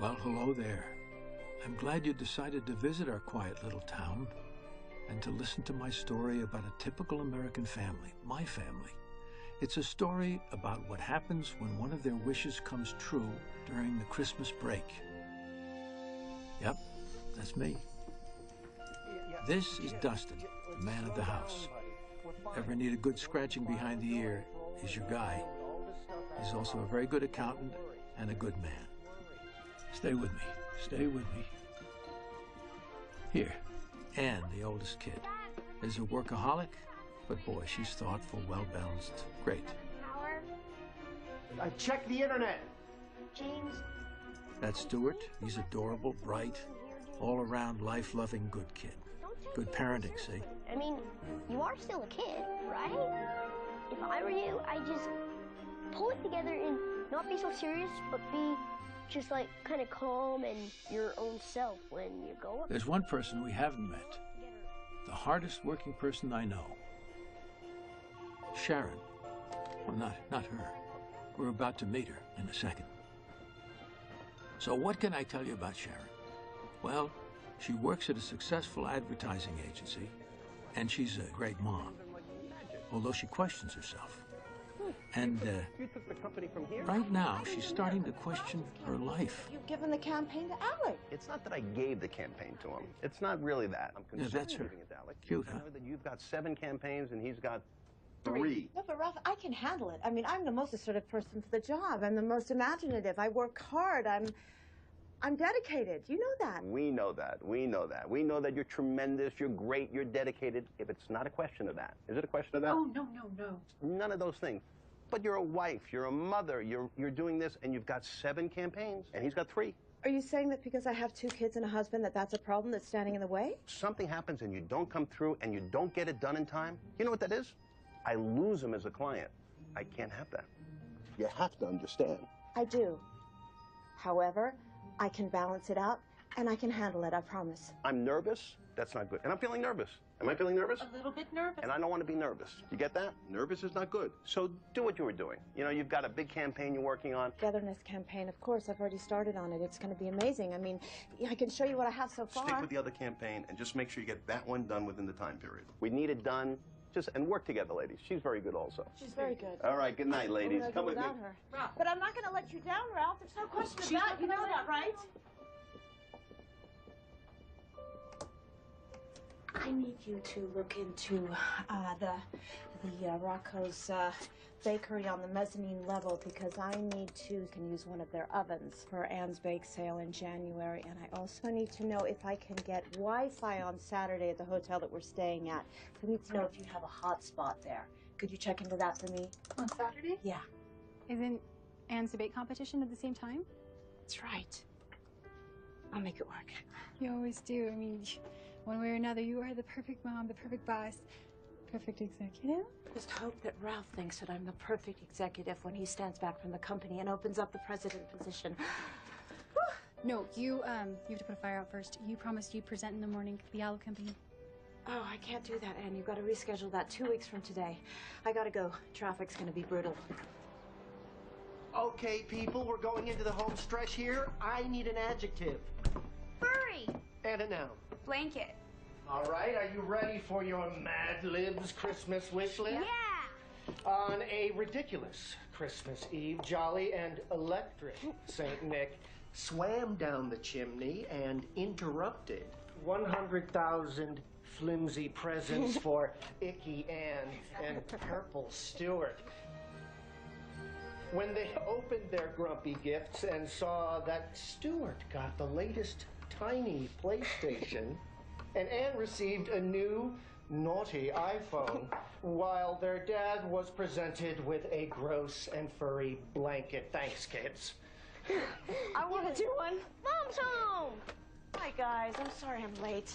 Well, hello there. I'm glad you decided to visit our quiet little town and to listen to my story about a typical American family, my family. It's a story about what happens when one of their wishes comes true during the Christmas break. Yep, that's me. This is Dustin, the man of the house. Ever need a good scratching behind the ear is your guy. He's also a very good accountant and a good man. Stay with me. Stay with me. Here, Anne, the oldest kid, is a workaholic, but boy, she's thoughtful, well-balanced, great. I checked the internet. James. That's Stuart. He's adorable, bright, all-around, life-loving, good kid. Good parenting, see? I mean, you are still a kid, right? If I were you, I'd just pull it together and not be so serious, but be just like kind of calm and your own self when you go up. There's one person we haven't met. The hardest working person I know. Sharon. Well, not her. We're about to meet her in a second. So what can I tell you about Sharon? Well, she works at a successful advertising agency, and she's a great mom, although she questions herself. And right now, she's starting to question her life. You've given the campaign to Alec. It's not that I gave the campaign to him. It's not really that. I'm Yeah, that's her. giving it to Alec. Cute, huh? That you've got 7 campaigns and he's got 3. No, but Ralph, I can handle it. I mean, I'm the most assertive person for the job. I'm the most imaginative. I work hard. I'm dedicated. You know that. We know that. We know that. We know that you're tremendous, you're great, you're dedicated. If it's not a question of that. Is it a question of that? Oh, no. None of those things. But you're a wife, you're a mother, you're doing this, and you've got 7 campaigns, and he's got 3. Are you saying that because I have 2 kids and a husband that's a problem that's standing in the way? Something happens and you don't come through and you don't get it done in time. You know what that is? I lose him as a client. I can't have that. You have to understand. I do. However, I can balance it out, and I can handle it, I promise. I'm nervous. That's not good. And I'm feeling nervous. Am I feeling nervous? A little bit nervous. And I don't want to be nervous. You get that? Nervous is not good. So do what you were doing. You know, you've got a big campaign you're working on. Togetherness campaign, of course. I've already started on it. It's going to be amazing. I mean, I can show you what I have so far. Stick with the other campaign and just make sure you get that one done within the time period. We need it done. And work together, ladies. She's very good also. She's very good. All right, good night, ladies. Come with me. Her. But I'm not going to let you down, Ralph. There's no question about it. You know that, right? I need you to look into the Rocco's bakery on the mezzanine level, because I need to use one of their ovens for Anne's bake sale in January, and I also need to know if I can get Wi-Fi on Saturday at the hotel that we're staying at. I need to know if you have a hot spot there. Could you check into that for me? On Saturday? Yeah. Isn't Anne's debate competition at the same time? That's right. I'll make it work. You always do. I mean, one way or another, you are the perfect mom, the perfect boss, perfect executive. Just hope that Ralph thinks that I'm the perfect executive when he stands back from the company and opens up the president position. No, you have to put a fire out first. You promised you'd present in the morning for the Owl Company. Oh, I can't do that, Anne. You've got to reschedule that 2 weeks from today. I gotta go. Traffic's gonna be brutal. Okay, people, we're going into the home stretch here. I need an adjective. Furry. And a noun. Blanket. All right, are you ready for your Mad Libs Christmas wish list? Yeah. On a ridiculous Christmas Eve, jolly and electric St. Nick swam down the chimney and interrupted 100,000 flimsy presents for Icky Ann and Purple Stuart. When they opened their grumpy gifts and saw that Stuart got the latest tiny PlayStation, and Anne received a new naughty iPhone, while their dad was presented with a gross and furry blanket. Thanks, kids. I want to do one. Mom's home. Hi, guys. I'm sorry I'm late.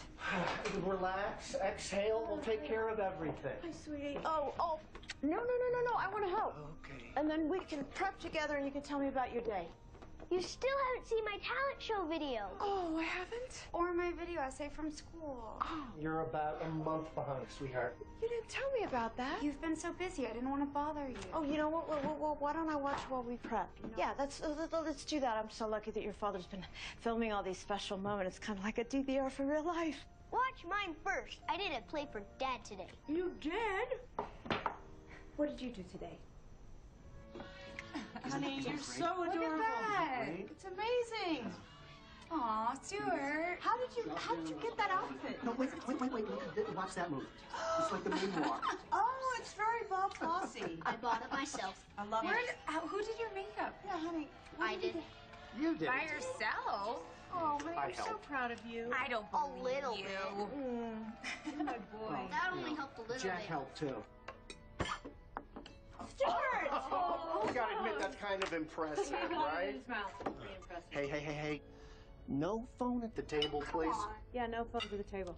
Relax, exhale, we'll take care of everything. Hi, sweetie. Oh. No. I want to help. Okay. And then we can prep together and you can tell me about your day. You still haven't seen my talent show video. Oh, I haven't? Or my video essay from school. You're about a month behind, sweetheart. You didn't tell me about that. You've been so busy, I didn't want to bother you. Oh, you know what? Why don't I watch while we prep? You know? Yeah, let's do that. I'm so lucky that your father's been filming all these special moments. It's kind of like a DVR for real life. Watch mine first. I did a play for Dad today. You did? What did you do today? Honey, you're so adorable. Look at that. It's amazing. Aw, Stuart. How did you get that outfit? No, wait. Watch that movie. It's like the moonwalk. Oh, it's very Bob Fosse. I bought it myself. I love it. Who did your makeup? Yeah, honey. I did. You did. By yourself? Oh, honey, I'm so proud of you. I don't believe little you. bit. My boy. That only helped a little Jack bit. helped too. Stuart! You gotta admit that's kind of impressive, right? Hey. No phone at the table, please. Yeah, no phone to the table.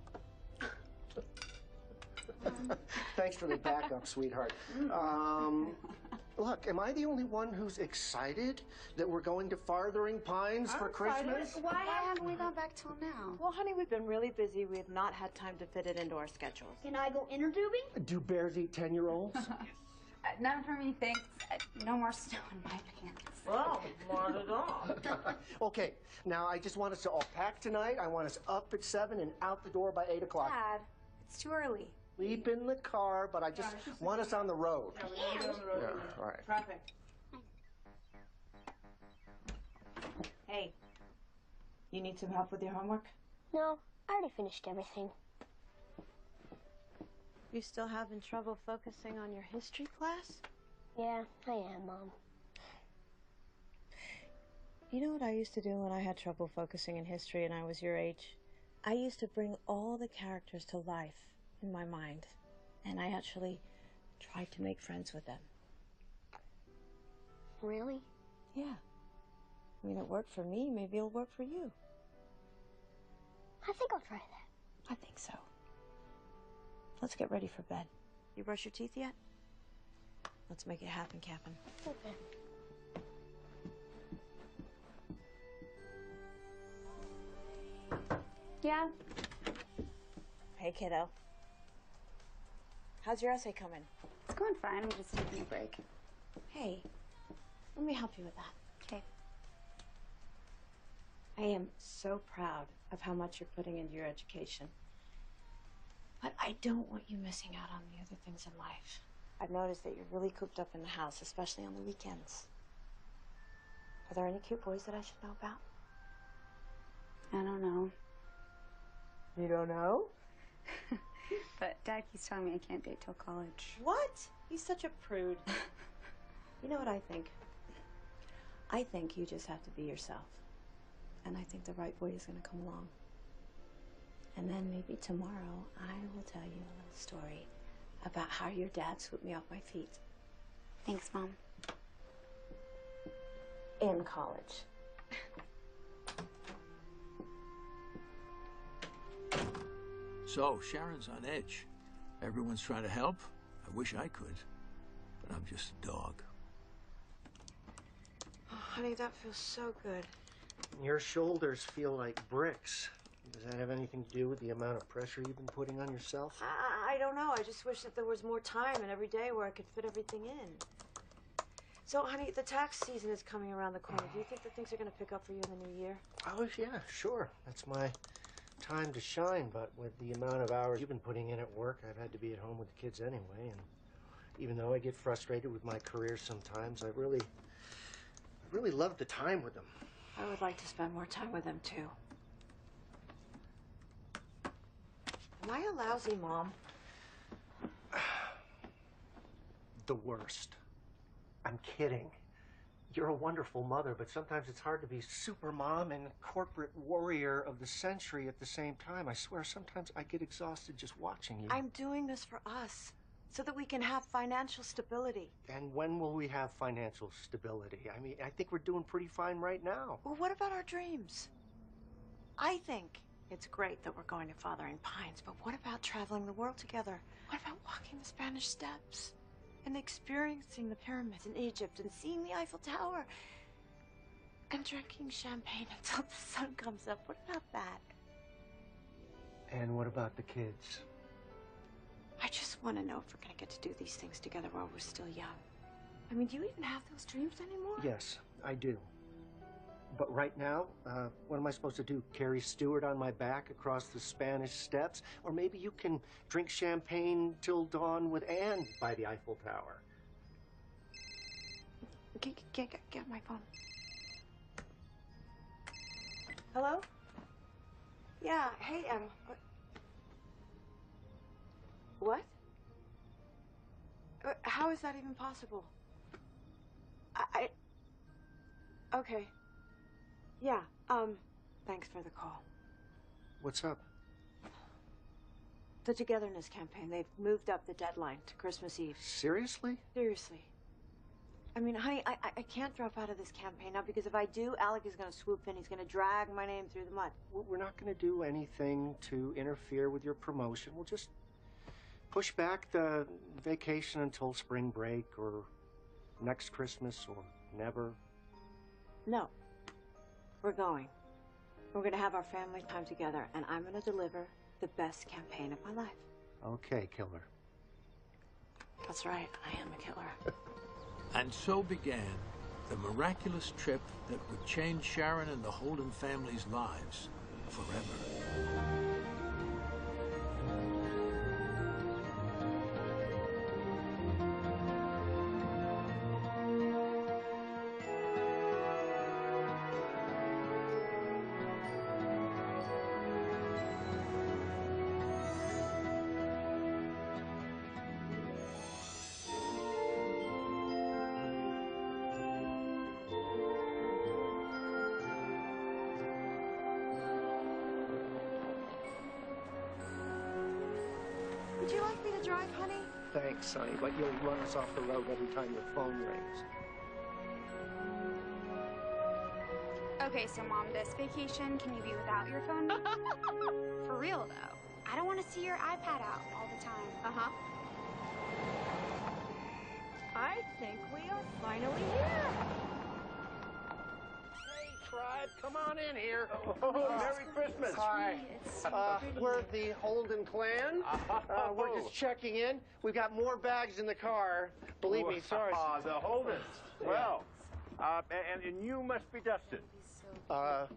Thanks for the backup, sweetheart. Look, am I the only one who's excited that we're going to Farthering Pines for Christmas? Why haven't we gone back till now? Well, honey, we've been really busy. We have not had time to fit it into our schedules. Can I go inner tubing? Do bears eat 10-year-olds? None for me, thanks. No more snow in my pants. Well, not at all. Okay, now I just want us to all pack tonight. I want us up at 7 and out the door by 8 o'clock. Dad, it's too early. Sleep in the car, but I just want us on the road. Yeah, All right. Traffic. Hey, you need some help with your homework? No, I already finished everything. You still having trouble focusing on your history class? Yeah, I am, Mom. You know what I used to do when I had trouble focusing in history and I was your age? I used to bring all the characters to life in my mind, and I actually tried to make friends with them. Really? Yeah. I mean, it worked for me. Maybe it'll work for you. I think I'll try that. I think so. Let's get ready for bed. You brush your teeth yet? Let's make it happen, Captain. Okay. Yeah? Hey, kiddo. How's your essay coming? It's going fine. I'm just taking a break. Hey, let me help you with that. Okay. I am so proud of how much you're putting into your education. But I don't want you missing out on the other things in life. I've noticed that you're really cooped up in the house, especially on the weekends. Are there any cute boys that I should know about? I don't know. You don't know? But Dad keeps telling me I can't date till college. What? He's such a prude. You know what I think? I think you just have to be yourself. And I think the right boy is going to come along. And then maybe tomorrow I will tell you a little story about how your dad swooped me off my feet. Thanks, Mom. In college. So, Sharon's on edge. Everyone's trying to help. I wish I could, but I'm just a dog. Oh, honey, that feels so good. Your shoulders feel like bricks. Does that have anything to do with the amount of pressure you've been putting on yourself? I don't know. I just wish that there was more time and every day where I could fit everything in. So, honey, the tax season is coming around the corner. Do you think that things are going to pick up for you in the new year? Oh, yeah, sure. That's my time to shine, but with the amount of hours you've been putting in at work, I've had to be at home with the kids anyway, and even though I get frustrated with my career sometimes, I really love the time with them. I would like to spend more time with them, too. Am I a lousy mom? The worst. I'm kidding. You're a wonderful mother, but sometimes it's hard to be super mom and corporate warrior of the century at the same time. I swear, sometimes I get exhausted just watching you. I'm doing this for us, so that we can have financial stability. And when will we have financial stability? I mean, I think we're doing pretty fine right now. Well, what about our dreams? I think it's great that we're going to Farthering Pines, but what about traveling the world together? What about walking the Spanish Steps? And experiencing the pyramids in Egypt and seeing the Eiffel Tower and drinking champagne until the sun comes up. What about that? And what about the kids? I just want to know if we're going to get to do these things together while we're still young. I mean, do you even have those dreams anymore? Yes, I do. But right now, what am I supposed to do? Carry Stuart on my back across the Spanish Steps? Or maybe you can drink champagne till dawn with Anne by the Eiffel Tower. Get my phone. Hello? Yeah, hey, what? How is that even possible? Okay. Yeah, thanks for the call. What's up? The Togetherness campaign, they've moved up the deadline to Christmas Eve. Seriously? Seriously. I mean, honey, I can't drop out of this campaign now because if I do, Alec is going to swoop in. He's going to drag my name through the mud. We're not going to do anything to interfere with your promotion. We'll just push back the vacation until spring break or next Christmas or never. No. We're going. We're going to have our family time together, and I'm going to deliver the best campaign of my life. Okay, killer. That's right. I am a killer. And so began the miraculous trip that would change Sharon and the Holden family's lives forever. Would you like me to drive, honey? Thanks, honey, but you'll run us off the road every time your phone rings. Okay, so Mom, this vacation, can you be without your phone? For real, though. I don't want to see your iPad out all the time. Uh-huh. I think we are finally here. Hey, tribe, come on in here. Oh, Merry Christmas. Hi. We're the Holden clan. We're just checking in. We've got more bags in the car. Believe me, sorry. The Holdens. Well, and you must be Dustin. I'm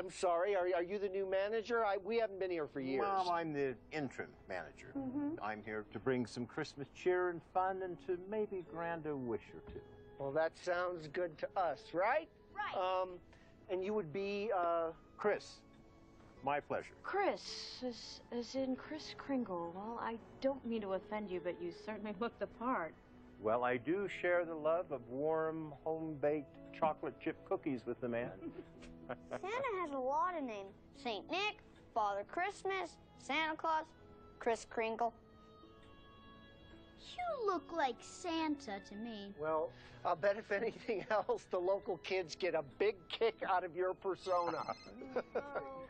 sorry. Are you the new manager? We haven't been here for years. Well, I'm the interim manager. I'm here to bring some Christmas cheer and fun and to maybe grant a wish or two. Well, that sounds good to us, right? Right. And you would be, Chris, my pleasure. Chris, as in Kris Kringle. Well, I don't mean to offend you, but you certainly look the part. Well, I do share the love of warm, home-baked chocolate chip cookies with the man. Santa has a lot of names. Saint Nick, Father Christmas, Santa Claus, Kris Kringle. You look like Santa to me. well, I'll bet if anything else, the local kids get a big kick out of your persona.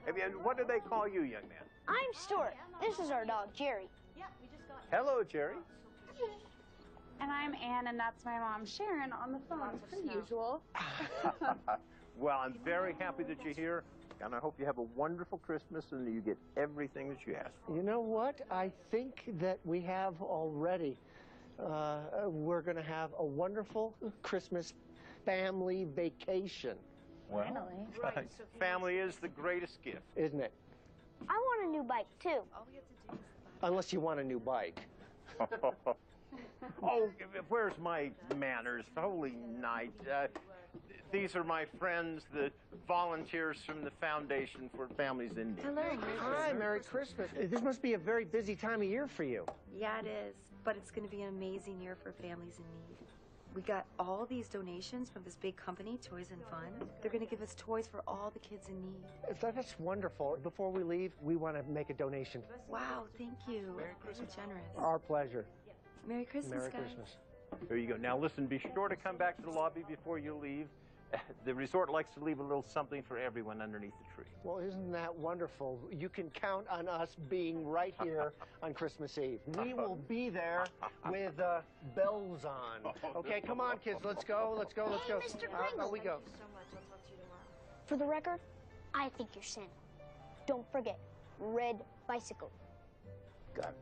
And what do they call you, young man? I'm Stuart. This is our dog, Jerry. Hello, Jerry. And I'm Anne, and that's my mom, Sharon, on the phone, per usual. Well, I'm very happy that you're here, and I hope you have a wonderful Christmas and that you get everything that you asked for. You know what? I think that we have already. We're going to have a wonderful Christmas family vacation. Well, Finally. family is the greatest gift. Isn't it? I want a new bike, too. Unless you want a new bike. Oh, where's my manners? Holy night. These are my friends, the volunteers from the Foundation for Families in Need. Hello. Hi, Merry Christmas. This must be a very busy time of year for you. Yeah, it is. But it's going to be an amazing year for families in need. We got all these donations from this big company, Toys and Fun. They're going to give us toys for all the kids in need. That's wonderful. Before we leave, we want to make a donation. Wow, thank you. Very generous. Our pleasure. Merry Christmas, Merry guys. Christmas. There you go. Now listen, be sure to come back to the lobby before you leave. The resort likes to leave a little something for everyone underneath the tree. Well, isn't that wonderful? You can count on us being right here on Christmas Eve. We will be there with bells on. Okay, come on, kids. Let's go. Let's go. Let's go. Hey, Mr. Kringle. We go. So much. I'll talk to you tomorrow. For the record, I think you're Santa. Don't forget, red bicycle. Got it.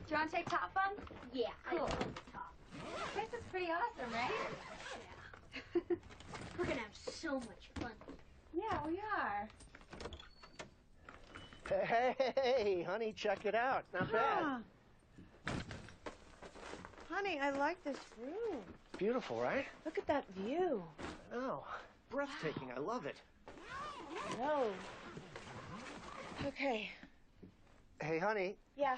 Do you want to take Top Fun? Yeah, Cool. I love the top. This is pretty awesome, right? Yeah. We're gonna have so much fun. Yeah, we are. Hey, honey, check it out. Not bad. Honey, I like this room. Beautiful, right? Look at that view. Oh, breathtaking. I love it. Whoa. Okay. Hey, honey, Yeah.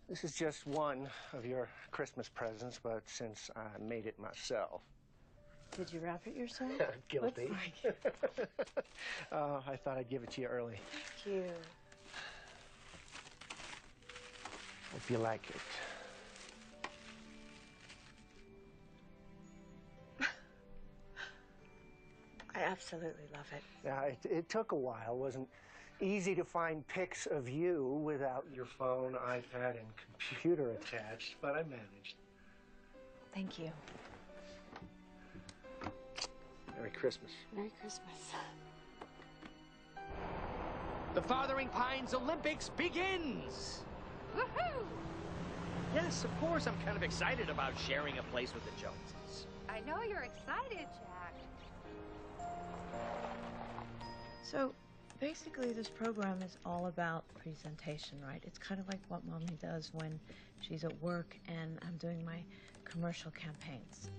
this is just one of your Christmas presents, but since I made it myself. Did you wrap it yourself? Guilty. Looks like. I thought I'd give it to you early. Thank you. Hope you like it. I absolutely love it. Yeah, it took a while. It wasn't easy to find pics of you without your phone, iPad, and computer attached, but I managed. Thank you. Merry Christmas. Merry Christmas. The Fathering Pines Olympics begins! Woohoo! Yes, of course, I'm kind of excited about sharing a place with the Joneses. I know you're excited, Jack. So, basically, this program is all about presentation, right? It's kind of like what Mommy does when she's at work and I'm doing my commercial campaigns.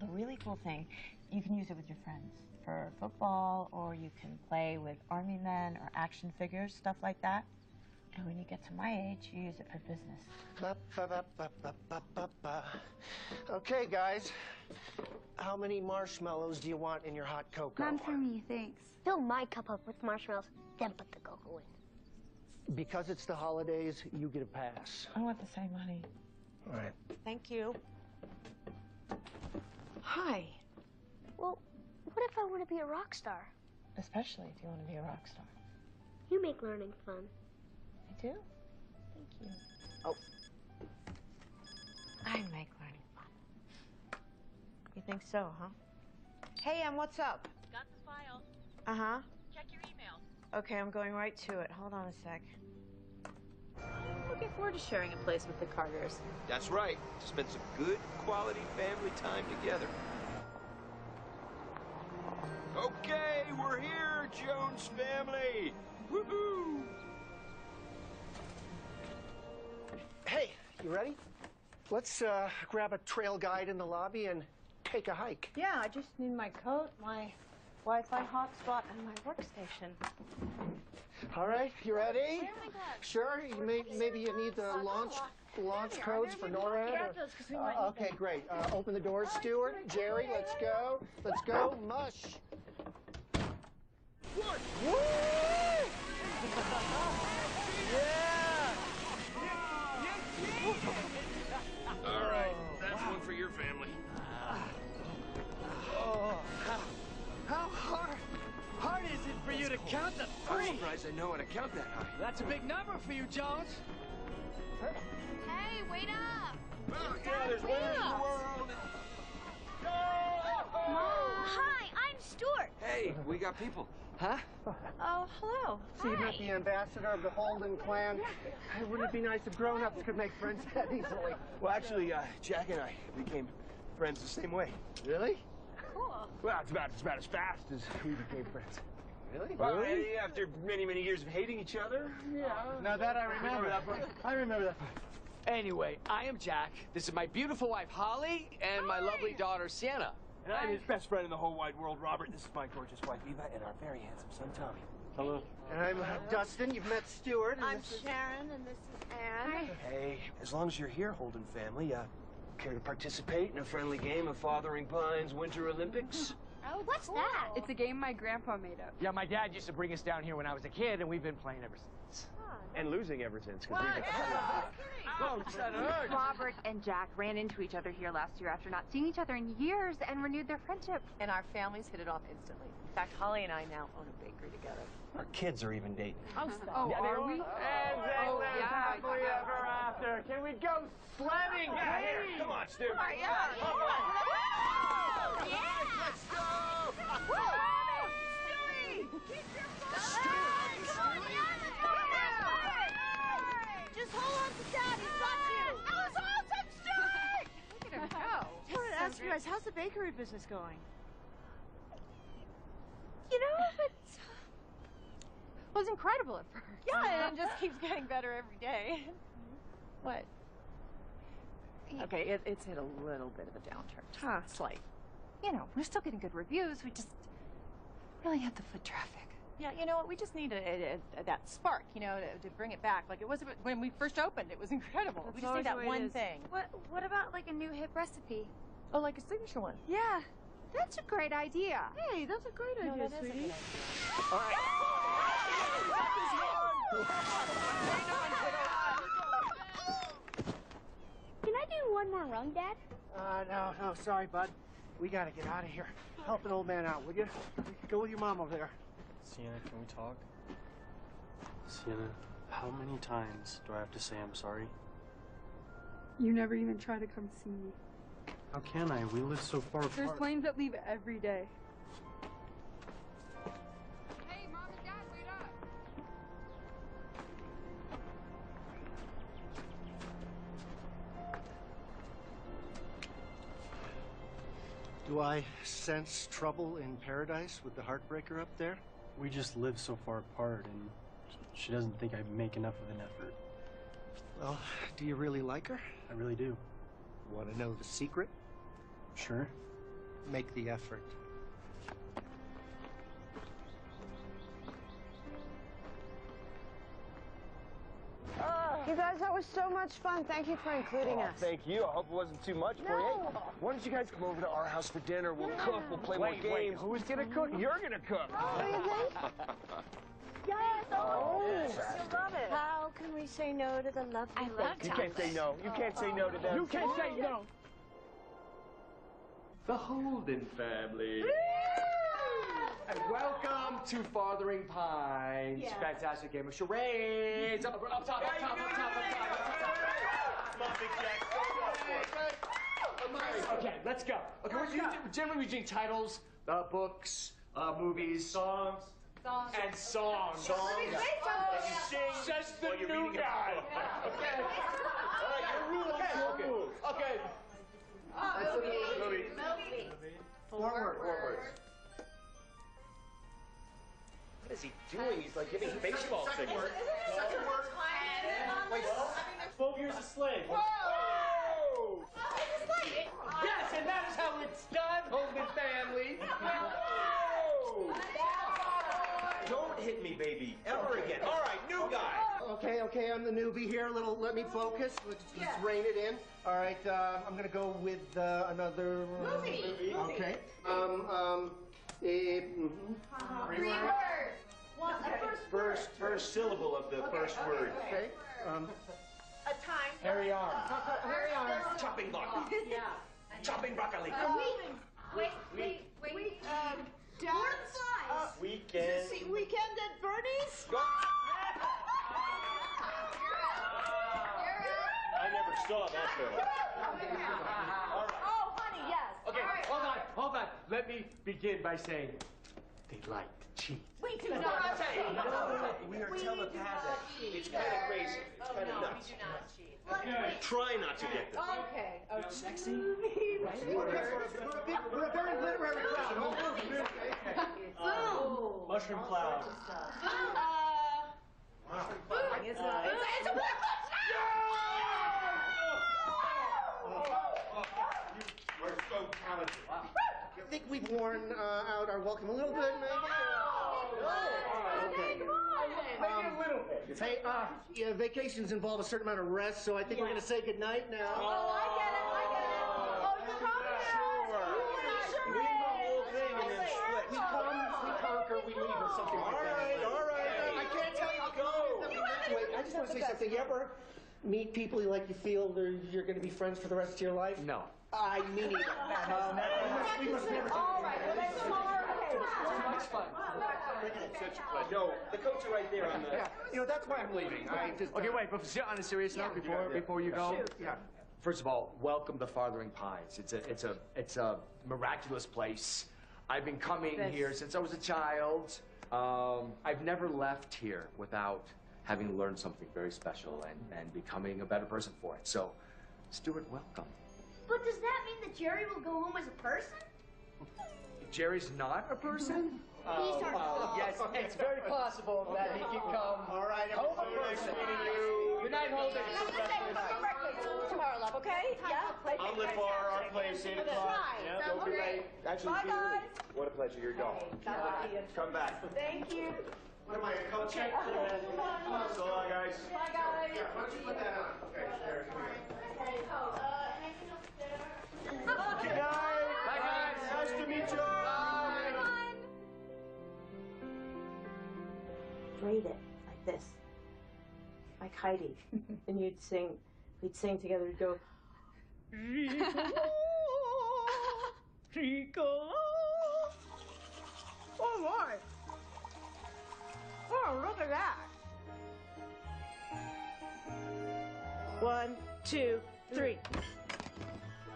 The really cool thing, you can use it with your friends for football, or you can play with army men or action figures, stuff like that. And when you get to my age, you use it for business. Okay, guys. How many marshmallows do you want in your hot cocoa? None for me, thanks. Fill my cup up with marshmallows, then put the cocoa in. Because it's the holidays, you get a pass. I want the same, honey. All right. Thank you. Hi. Well, what if I want to be a rock star? Especially if you want to be a rock star. You make learning fun. I do? Thank you. Oh. I make learning fun. You think so, huh? Hey, what's up? Got the file. Uh-huh. Check your email. Okay, I'm going right to it. Hold on a sec. I'm looking forward to sharing a place with the Carters. That's right. To spend some good quality family time together. Okay, we're here, Jones family. Woohoo! Hey, you ready? Let's grab a trail guide in the lobby and take a hike. Yeah, I just need my coat, my Wi-Fi hotspot, and my workstation. All right, you ready? Where are my gloves? Sure. Maybe you need the launch codes for NORAD. Grab those 'cause we might need Okay, them. great. Open the doors, Stuart. Jerry, let's go. Let's go. Mush. What? Woo! All right, that's one for your family. Oh, how hard is it for you to count to I'm 3? surprised I know how to count that high. That's a big number for you, Jones. Hey, wait up! Well, yeah, there's winners in the world. Hi, I'm Stuart. Hey, we got people. Huh? Oh, hello. So you met the ambassador of the Holden clan. Wouldn't it be nice if grown-ups could make friends that easily? Well, actually, Jack and I became friends the same way. Really? Cool. Well, it's about as fast as we became friends. Really? Well, after many years of hating each other. Yeah. Now that I remember that part. I remember that part. Anyway, I am Jack. This is my beautiful wife, Holly, and my lovely daughter, Sienna. And I'm his best friend in the whole wide world, Robert. This is my gorgeous wife, Eva, and our very handsome son, Tommy. Hello. And I'm Dustin. You've met Stuart. I'm Sharon, and this is Anne. Hey, as long as you're here, Holden family, care to participate in a friendly game of Fathering Pines Winter Olympics? Oh, what's that? It's a game my grandpa made up. Yeah, my dad used to bring us down here when I was a kid, and we've been playing ever since. And losing ever since. Oh, shut up. Robert and Jack ran into each other here last year after not seeing each other in years and renewed their friendship. And our families hit it off instantly. In fact, Holly and I now own a bakery together. Our kids are even dating. Oh, are we? And then yeah. happily ever after. Can we go sledding? Yeah, here, come on. nuts, dude. Oh my God. Come on. Let's go. Just hold on to Dad. He's got you. Alice Halton, Stewie! Look at him go. I wanted to ask you guys, how's the bakery business going? You know, it was incredible at first. Yeah, and it just keeps getting better every day. What? Okay, it's hit a little bit of a downturn. Huh. Slight. You know, we're still getting good reviews. We just really have the foot traffic. Yeah, you know what? We just need that spark, you know, to bring it back. Like it was when we first opened. It was incredible. That's we just need that one thing. What about like a new hip recipe? Oh, like a signature one. Yeah, that's a great idea. Hey, that's a great idea, sweetie. All right. Can I do one more rung, Dad? No, sorry, bud. We gotta get out of here. Help an old man out, will you? Go with your mom over there. Sienna, can we talk? Sienna, how many times do I have to say I'm sorry? You never even try to come see me. How can I? We live so far There's apart. planes that leave every day. Hey, Mom and Dad, wait up. Do I sense trouble in paradise with the heartbreaker up there? We just live so far apart, and she doesn't think I make enough of an effort. Well, do you really like her? I really do. Want to know the secret? Sure. Make the effort. You guys, that was so much fun. Thank you for including us. Thank you. I hope it wasn't too much for you. Hey, why don't you guys come over to our house for dinner? We'll cook. We'll play more games. Wait, who's gonna cook? You're gonna cook. What do you think? Yes, You'll love it. How can we say no to the lovely You can't say no. You can't say no to them. You can't say no. The Holden family. And welcome to Farthering Pines. Yeah. Fantastic game of charades. Up top. Okay, let's go. Okay, generally we do titles, books, movies, songs. And songs. Says the new guy. Okay. All right, you're ruling. Okay. Movie. Forward. What is he doing? He's like giving baseball signals. Wait, 12 years a slave. Whoa! Yes, and that is how it's done, Holden family. Whoa! Don't hit me, baby, ever again. All right, new guy. Okay, I'm the newbie here. Let me focus. Let's rein it in. All right, I'm gonna go with another Movie. Okay. Three words. First syllable of the first word. Okay. A time. Hairy arm. Hairy arm. Chopping block. Yeah. Chopping broccoli. Wait. Dad? Weekend. Weekend at Bernie's? Go. I never saw that film. Oh, honey, yes. Okay, hold on. Let me begin by saying they like to cheat. We do not cheat. No, we are telepathic. It's kind of crazy. It's kind of nuts. We do not cheat. Try not to get them. Okay. Sexy. We're a very literary crowd. Mushroom cloud. It's a word. We're so talented. I think we've worn out our welcome a little bit, maybe. Okay. Hey, yeah, vacations involve a certain amount of rest, so I think we're going to say goodnight now. Oh, I get it. Oh, you're coming. We the whole thing and then split. We come, we conquer, we leave, or something like that. All right. I can't tell you to go. Wait, I just want to say something. You ever meet people you feel you're going to be friends for the rest of your life? No. I mean it. We must never take All right. Well, that's tomorrow. It's fun. Such a pleasure. No, the coats are right there on the... Yeah, that's why I'm leaving. Okay, wait, but on a serious note, before you go, first of all, welcome to Farthing Pines. It's a miraculous place. I've been coming here since I was a child. I've never left here without having learned something very special and becoming a better person for it. So, Stuart, welcome. But does that mean that Jerry will go home as a person? Jerry's not a person? Yes, it's very possible that he can come home a person. Good night, Holden. Tomorrow, love, okay? Yeah? I'll live for our place, 8 o'clock. Yeah, don't be late. Actually, Bye, guys. what a pleasure. You're gone. Come back. Thank you. What am I, a coach? So long, guys. Bye, guys. Yeah, why don't you put that on? Okay, there, come here. Good night. Bye, guys. Nice to meet you. Braid it like this, like Heidi, and we'd sing together. We'd go, Rico. Oh my! Oh, look at that! 1, 2, 3.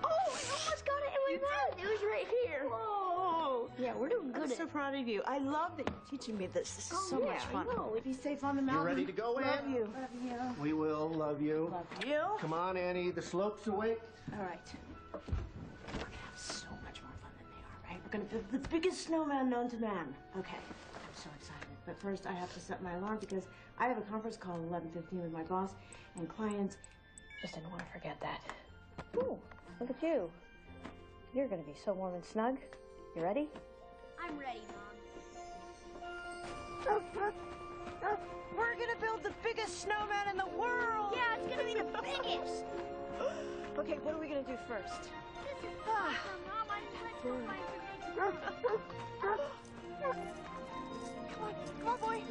Oh, I almost got it in my mouth. It was right here. Whoa! Yeah, we're doing good. I'm so proud of you. I love that you're teaching me this. This is so much fun. I know. Be safe on the mountain. You ready to go, Ann? Love you. Love you. We will love you. Love you. Come on, Annie. The slope's away. All right. We're gonna have so much more fun than they are, right? We're gonna build the biggest snowman known to man. Okay. I'm so excited. But first, I have to set my alarm because I have a conference call at 11:15 with my boss and clients. Just didn't want to forget that. Ooh, look at you. You're gonna be so warm and snug. You ready? I'm ready, Mom. We're gonna build the biggest snowman in the world! Yeah, it's gonna be the biggest! Okay, what are we gonna do first? This is awesome, Mom. I'm so Come on, boy.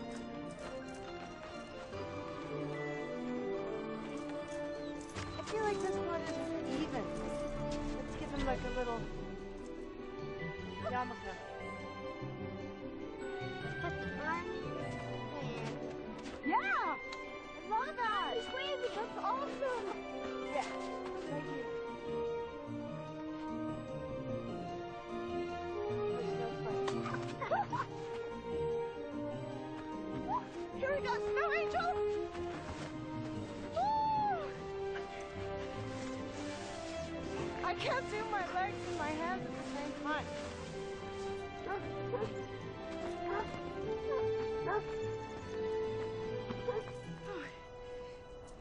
I feel like this one isn't even. Let's give him like a little yarmulke. Put the arm in his hand. Yeah! I love that! He's waving. That's awesome. Yeah, right here. Here we go, Snow Angel! Woo! I can't do my legs and my hands at the same time.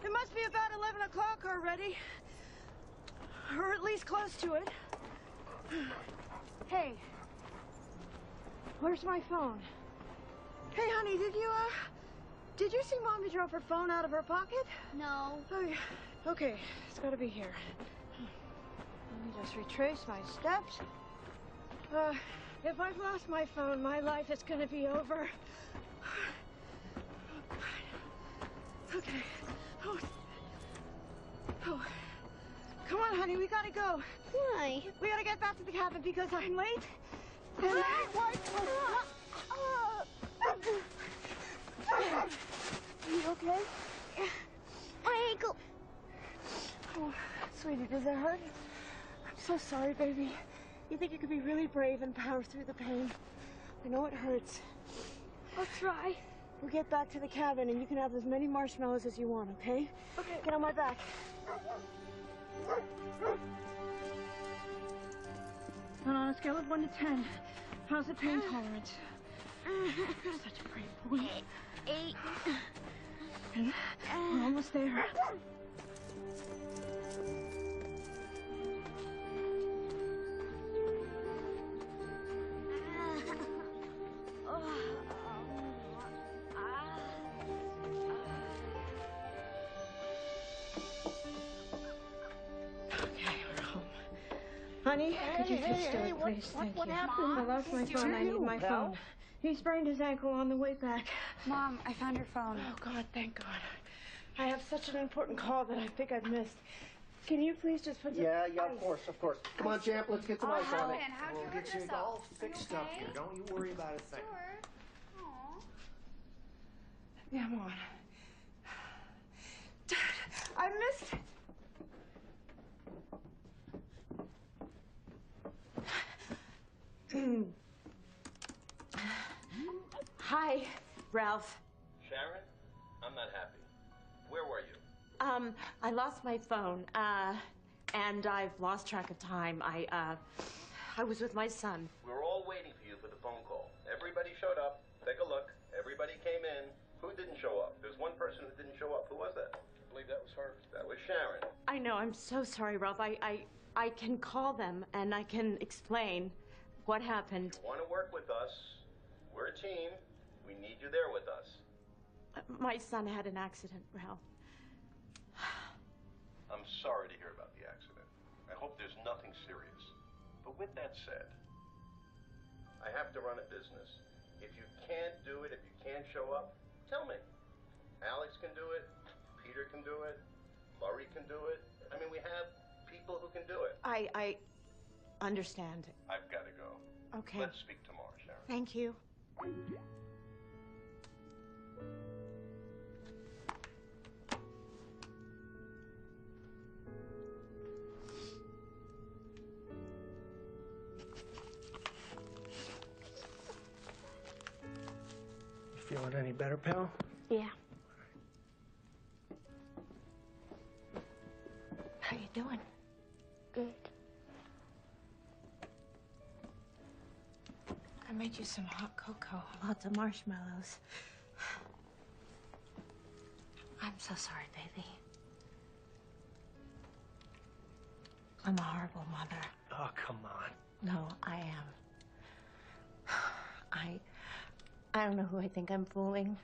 It must be about 11 o'clock already. Or at least close to it. Hey. Where's my phone? Hey, honey, did you see Mommy drop her phone out of her pocket? No. Oh, yeah. Okay, it's gotta be here. Let me just retrace my steps. If I've lost my phone, my life is gonna be over. Okay. Oh. Come on, honey, we gotta go. Why? We gotta get back to the cabin because I'm late. And Are you okay? My ankle. Oh, sweetie, does that hurt? I'm so sorry, baby. You think you could be really brave and power through the pain? I know it hurts. I'll try. We'll get back to the cabin and you can have as many marshmallows as you want, okay? Okay. Get on my back. And on a scale of 1 to 10, how's the pain tolerance? You're such a brave boy. 8. Okay, we're almost there. Honey, could you fix Stuart, please? Thank you. What happened? I lost my phone. I need my phone. He sprained his ankle on the way back. Mom, I found your phone. Oh, God, thank God. I have such an important call that I think I've missed. Can you please just put some Yeah, of course. Come on, champ, let's get some ice on it. How'd you We'll hurt get you yourself? all fixed up here. Don't you worry about a thing. Yeah, I'm on. Dad, I missed it. Hi, Ralph. Sharon, I'm not happy. Where were you? I lost my phone, and I've lost track of time. I was with my son. We were all waiting for you for the phone call. Everybody showed up. Take a look. Everybody came in. Who didn't show up? There's one person who didn't show up. Who was that? I believe that was her. That was Sharon. I know, I'm so sorry, Ralph. I can call them, and I can explain what happened. If you want to work with us, we're a team. We need you there with us. My son had an accident, Ralph. I'm sorry to hear about the accident. I hope there's nothing serious. But with that said, I have to run a business. If you can't do it, if you can't show up, tell me. Alex can do it. Peter can do it. Murray can do it. I mean, we have people who can do it. I understand. I've got to go. Okay. Let's speak tomorrow, Sharon. Thank you. You feeling any better, pal? Yeah. How you doing? Good. I made you some hot cocoa, lots of marshmallows. I'm so sorry, baby. I'm a horrible mother. Oh, come on. No, I am. I don't know who I think I'm fooling.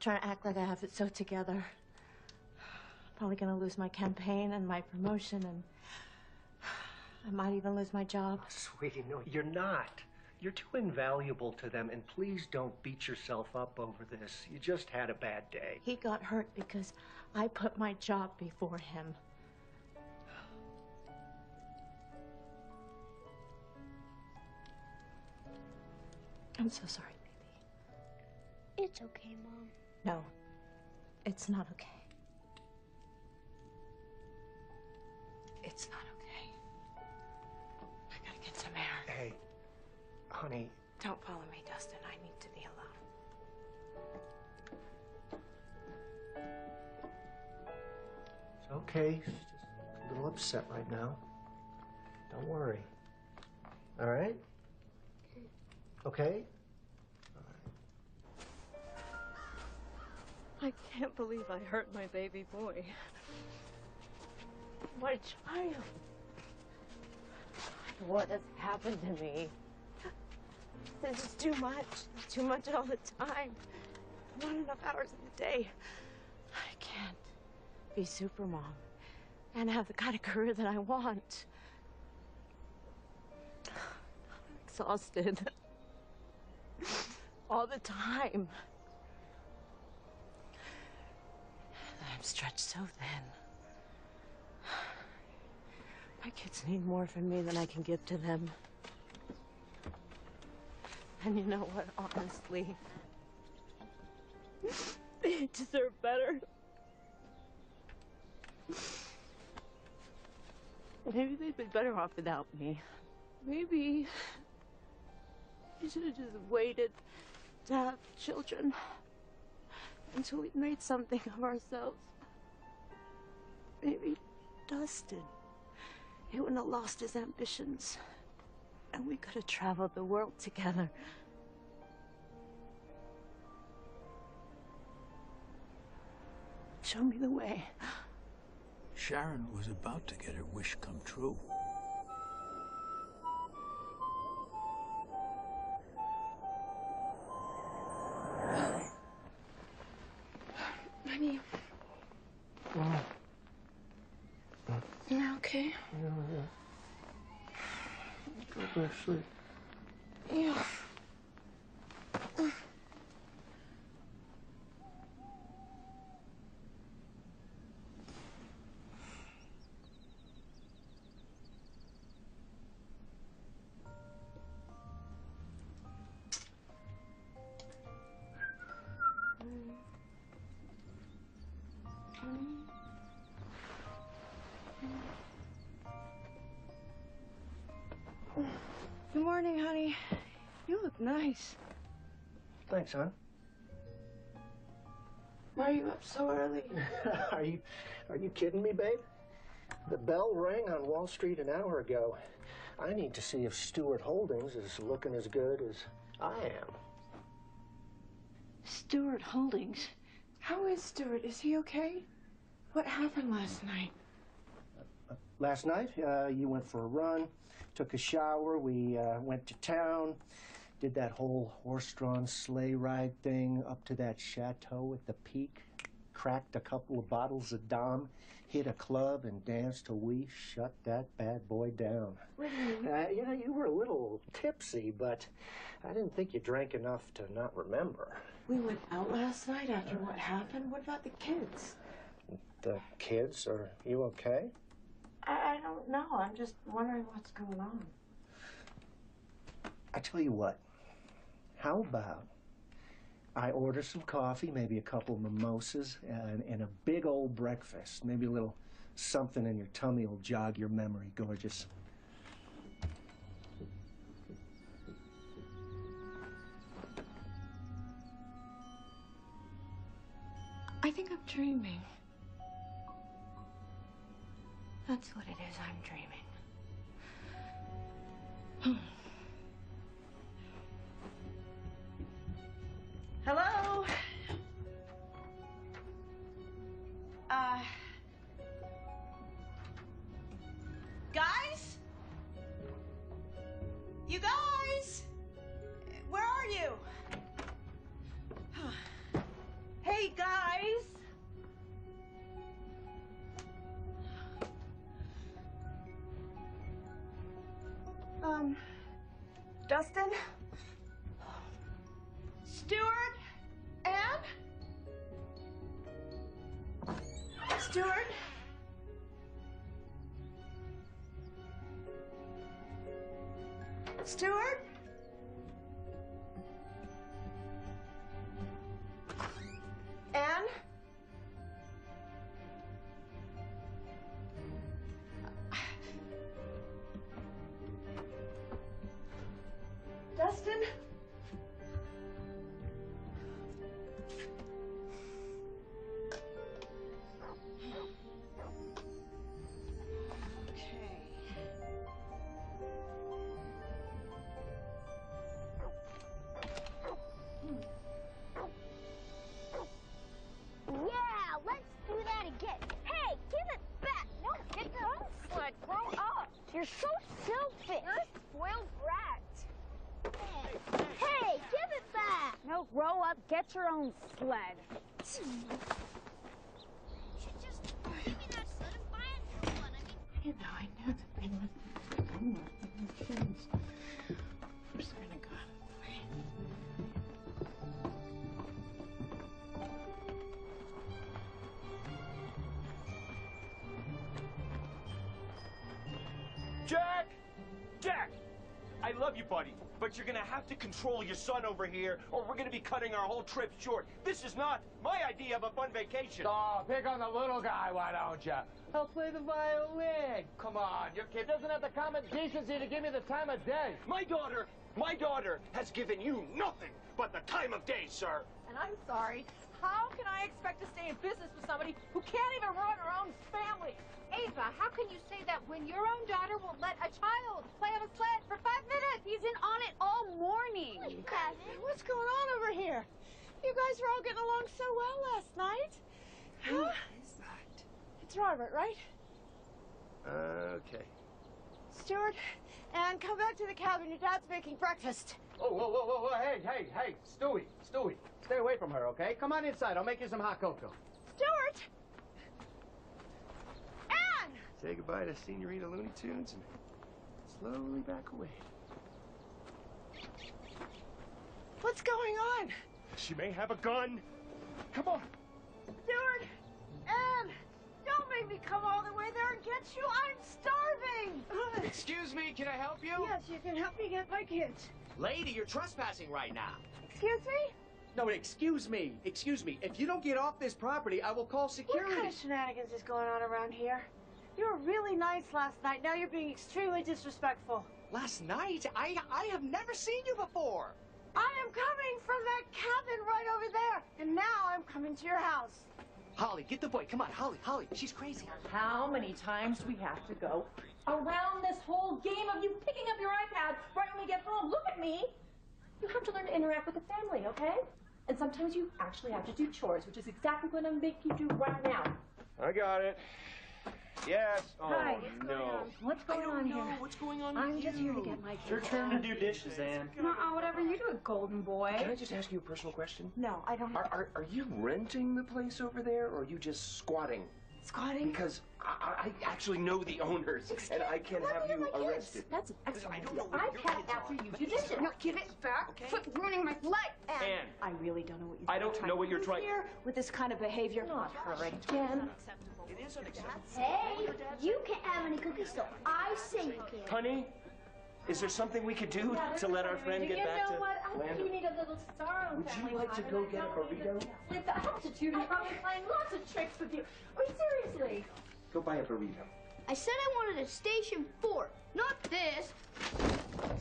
Trying to act like I have it so together. Probably gonna lose my campaign and my promotion, and I might even lose my job. Oh, sweetie, no, you're not. You're too invaluable to them, and please don't beat yourself up over this. You just had a bad day. He got hurt because I put my job before him. I'm so sorry, baby. It's okay, Mom. No, it's not okay. It's not okay. I gotta get some air. Hey, honey. Don't follow me, Dustin. I need to be alone. It's okay. She's just a little upset right now. Don't worry. All right? Okay? I can't believe I hurt my baby boy. My child. What has happened to me? This is too much. Too much all the time. Not enough hours in the day. I can't be super mom and have the kind of career that I want. I'm exhausted. All the time. I'm stretched so thin. My kids need more from me than I can give to them. And you know what, honestly? They deserve better. Maybe they'd be better off without me. Maybe we should have just waited to have children until we made something of ourselves. Maybe Dustin, he wouldn't have lost his ambitions. And we could have traveled the world together. Show me the way. Sharon was about to get her wish come true. Honey. You okay? Yeah. Go back to sleep. Yeah. Good morning, honey. You look nice. Thanks, hon. Why are you up so early? Are you kidding me, babe? The bell rang on Wall Street an hour ago. I need to see if Stewart Holdings is looking as good as I am. Stewart Holdings? How is Stewart? Is he okay? What happened last night? Last night, you went for a run, took a shower, we went to town, did that whole horse-drawn sleigh ride thing up to that chateau at the peak, cracked a couple of bottles of Dom, hit a club, and danced till we shut that bad boy down. What do you mean? You know, you were a little tipsy, but I didn't think you drank enough to not remember. We went out last night after what happened. What about the kids? The kids, are you okay? I don't know. I'm just wondering what's going on. I tell you what, how about I order some coffee, maybe a couple of mimosas, and a big old breakfast. Maybe a little something in your tummy will jog your memory, gorgeous. I think I'm dreaming. That's what it is, I'm dreaming. Hello? Guys? You guys? Where are you? Hey, guys? Dustin? Stewart? Anne? Stewart? Stewart? Anne? Dustin? Yeah, let's do that again. Hey, give it back. No, get your own sled. Grow up. You're so selfish. You're a spoiled brat. Hey, give it back. No, grow up, get your own sled. You should just give me that sled and buy a new one. You know, I knew that they would come with the kids. Where's it gonna go? Jack! Jack! I love you, buddy, but you're gonna have to control your son over here, or we're gonna be cutting our whole trip short. This is not my idea of a fun vacation. Oh, pick on the little guy, why don't you? I'll play the violin. Come on, your kid doesn't have the common decency to give me the time of day. My daughter has given you nothing but the time of day, sir. And I'm sorry, how can I expect to stay in business with somebody who can't even run her own family? Ava, how can you say that when your own daughter will let a child play on a sled for 5 minutes? He's been on it all morning. What's going on over here? You guys were all getting along so well last night. Who is that? It's Robert, right? Okay. Stewart, and come back to the cabin. Your dad's making breakfast. Oh, whoa, whoa, whoa, whoa, hey, Stewie, stay away from her, okay? Come on inside, I'll make you some hot cocoa. Stewart! Anne! Say goodbye to Senorita Looney Tunes and slowly back away. What's going on? She may have a gun. Come on. Stewart! Anne! Don't make me come all the way there and get you. I'm starving! Excuse me, can I help you? Yes, you can help me get my kids. Lady, you're trespassing right now. Excuse me? No, excuse me. If you don't get off this property, I will call security. What kind of shenanigans is going on around here? You were really nice last night. Now you're being extremely disrespectful. Last night? I have never seen you before. I am coming from that cabin right over there, and now I'm coming to your house. Holly, get the boy. Come on, Holly. She's crazy. How many times do we have to go around this whole game of you picking up your iPad right when we get home? Look at me. You have to learn to interact with the family, okay? And sometimes you actually have to do chores, which is exactly what I'm making you do right now. I got it. Yes. Oh, Hi. no. What's going on here? What's going on I'm with just you? here to get my kids. It's your turn to do dishes, Anne. No, whatever you do, golden boy. Can I just ask you a personal question? No, I don't. Are you renting the place over there, or are you just squatting? Squatting? Because I actually know the owners, and I can have you arrested. That's an excellent I don't idea. know where your iPad kids after are. you do this. No, give it back. Okay. Quit ruining my life. Anne. I really don't know what you're I don't know what you're trying. here with this kind of behavior. Not her again. It is unacceptable. Hey, you can't have any cookies till I say you can. Honey, is there something we could do to let our friend get back to You know what? I think land? you need a little star on Would family you like to time, go and I get a don't need burrito? With the altitude, I'm probably playing lots of tricks with you. I mean, seriously. Go buy a burrito. I said I wanted a station 4, not this.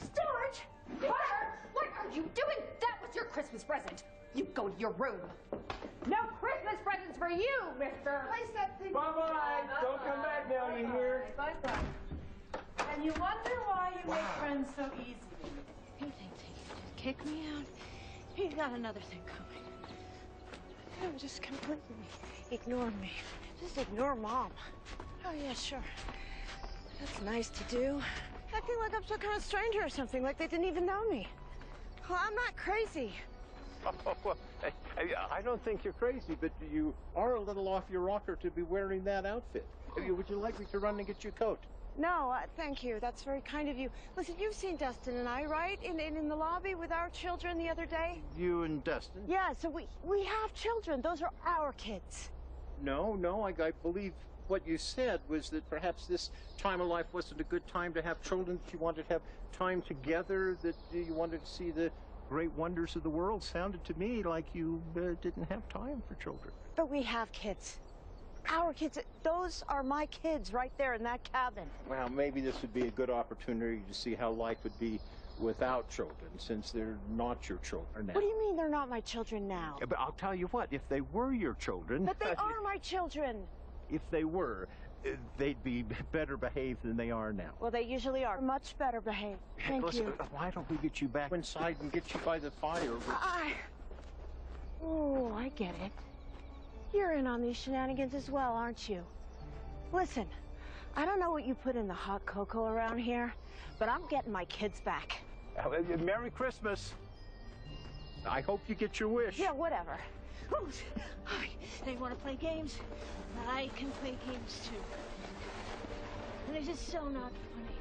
Stuart! What are you doing? That was your Christmas present. You go to your room. No Christmas presents for you, mister. Place that thing. Bye-bye. Don't come back now, you hear? Bye-bye. And you wonder why you make friends so easily. You think that you can kick me out? You got another thing coming. No, just completely ignore me. Just ignore Mom. Oh, yeah, sure. That's nice to do. Acting like I'm some kind of stranger or something, like they didn't even know me. Well, I'm not crazy. Oh, well, I don't think you're crazy, but you are a little off your rocker to be wearing that outfit. Would you like me to run and get you a coat? No, thank you. That's very kind of you. Listen, you've seen Dustin and I, right? In the lobby with our children the other day? You and Dustin? Yeah, so we have children. Those are our kids. No, I believe what you said was that perhaps this time of life wasn't a good time to have children, that you wanted to have time together, that you wanted to see the great wonders of the world. Sounded to me like you didn't have time for children. But we have kids. Our kids. Those are my kids right there in that cabin. Well, maybe this would be a good opportunity to see how life would be without children, since they're not your children now. What do you mean they're not my children now? Yeah, but I'll tell you what, if they were your children... But they are my children. If they were, they'd be better behaved than they are now. Well, they usually are. Much better behaved. Thank Listen, you. why don't we get you back inside and get you by the fire? Oh, I get it. You're in on these shenanigans as well, aren't you? Listen, I don't know what you put in the hot cocoa around here, but I'm getting my kids back. Merry Christmas. I hope you get your wish. Yeah, whatever. They want to play games? I can play games too. And this is so not funny.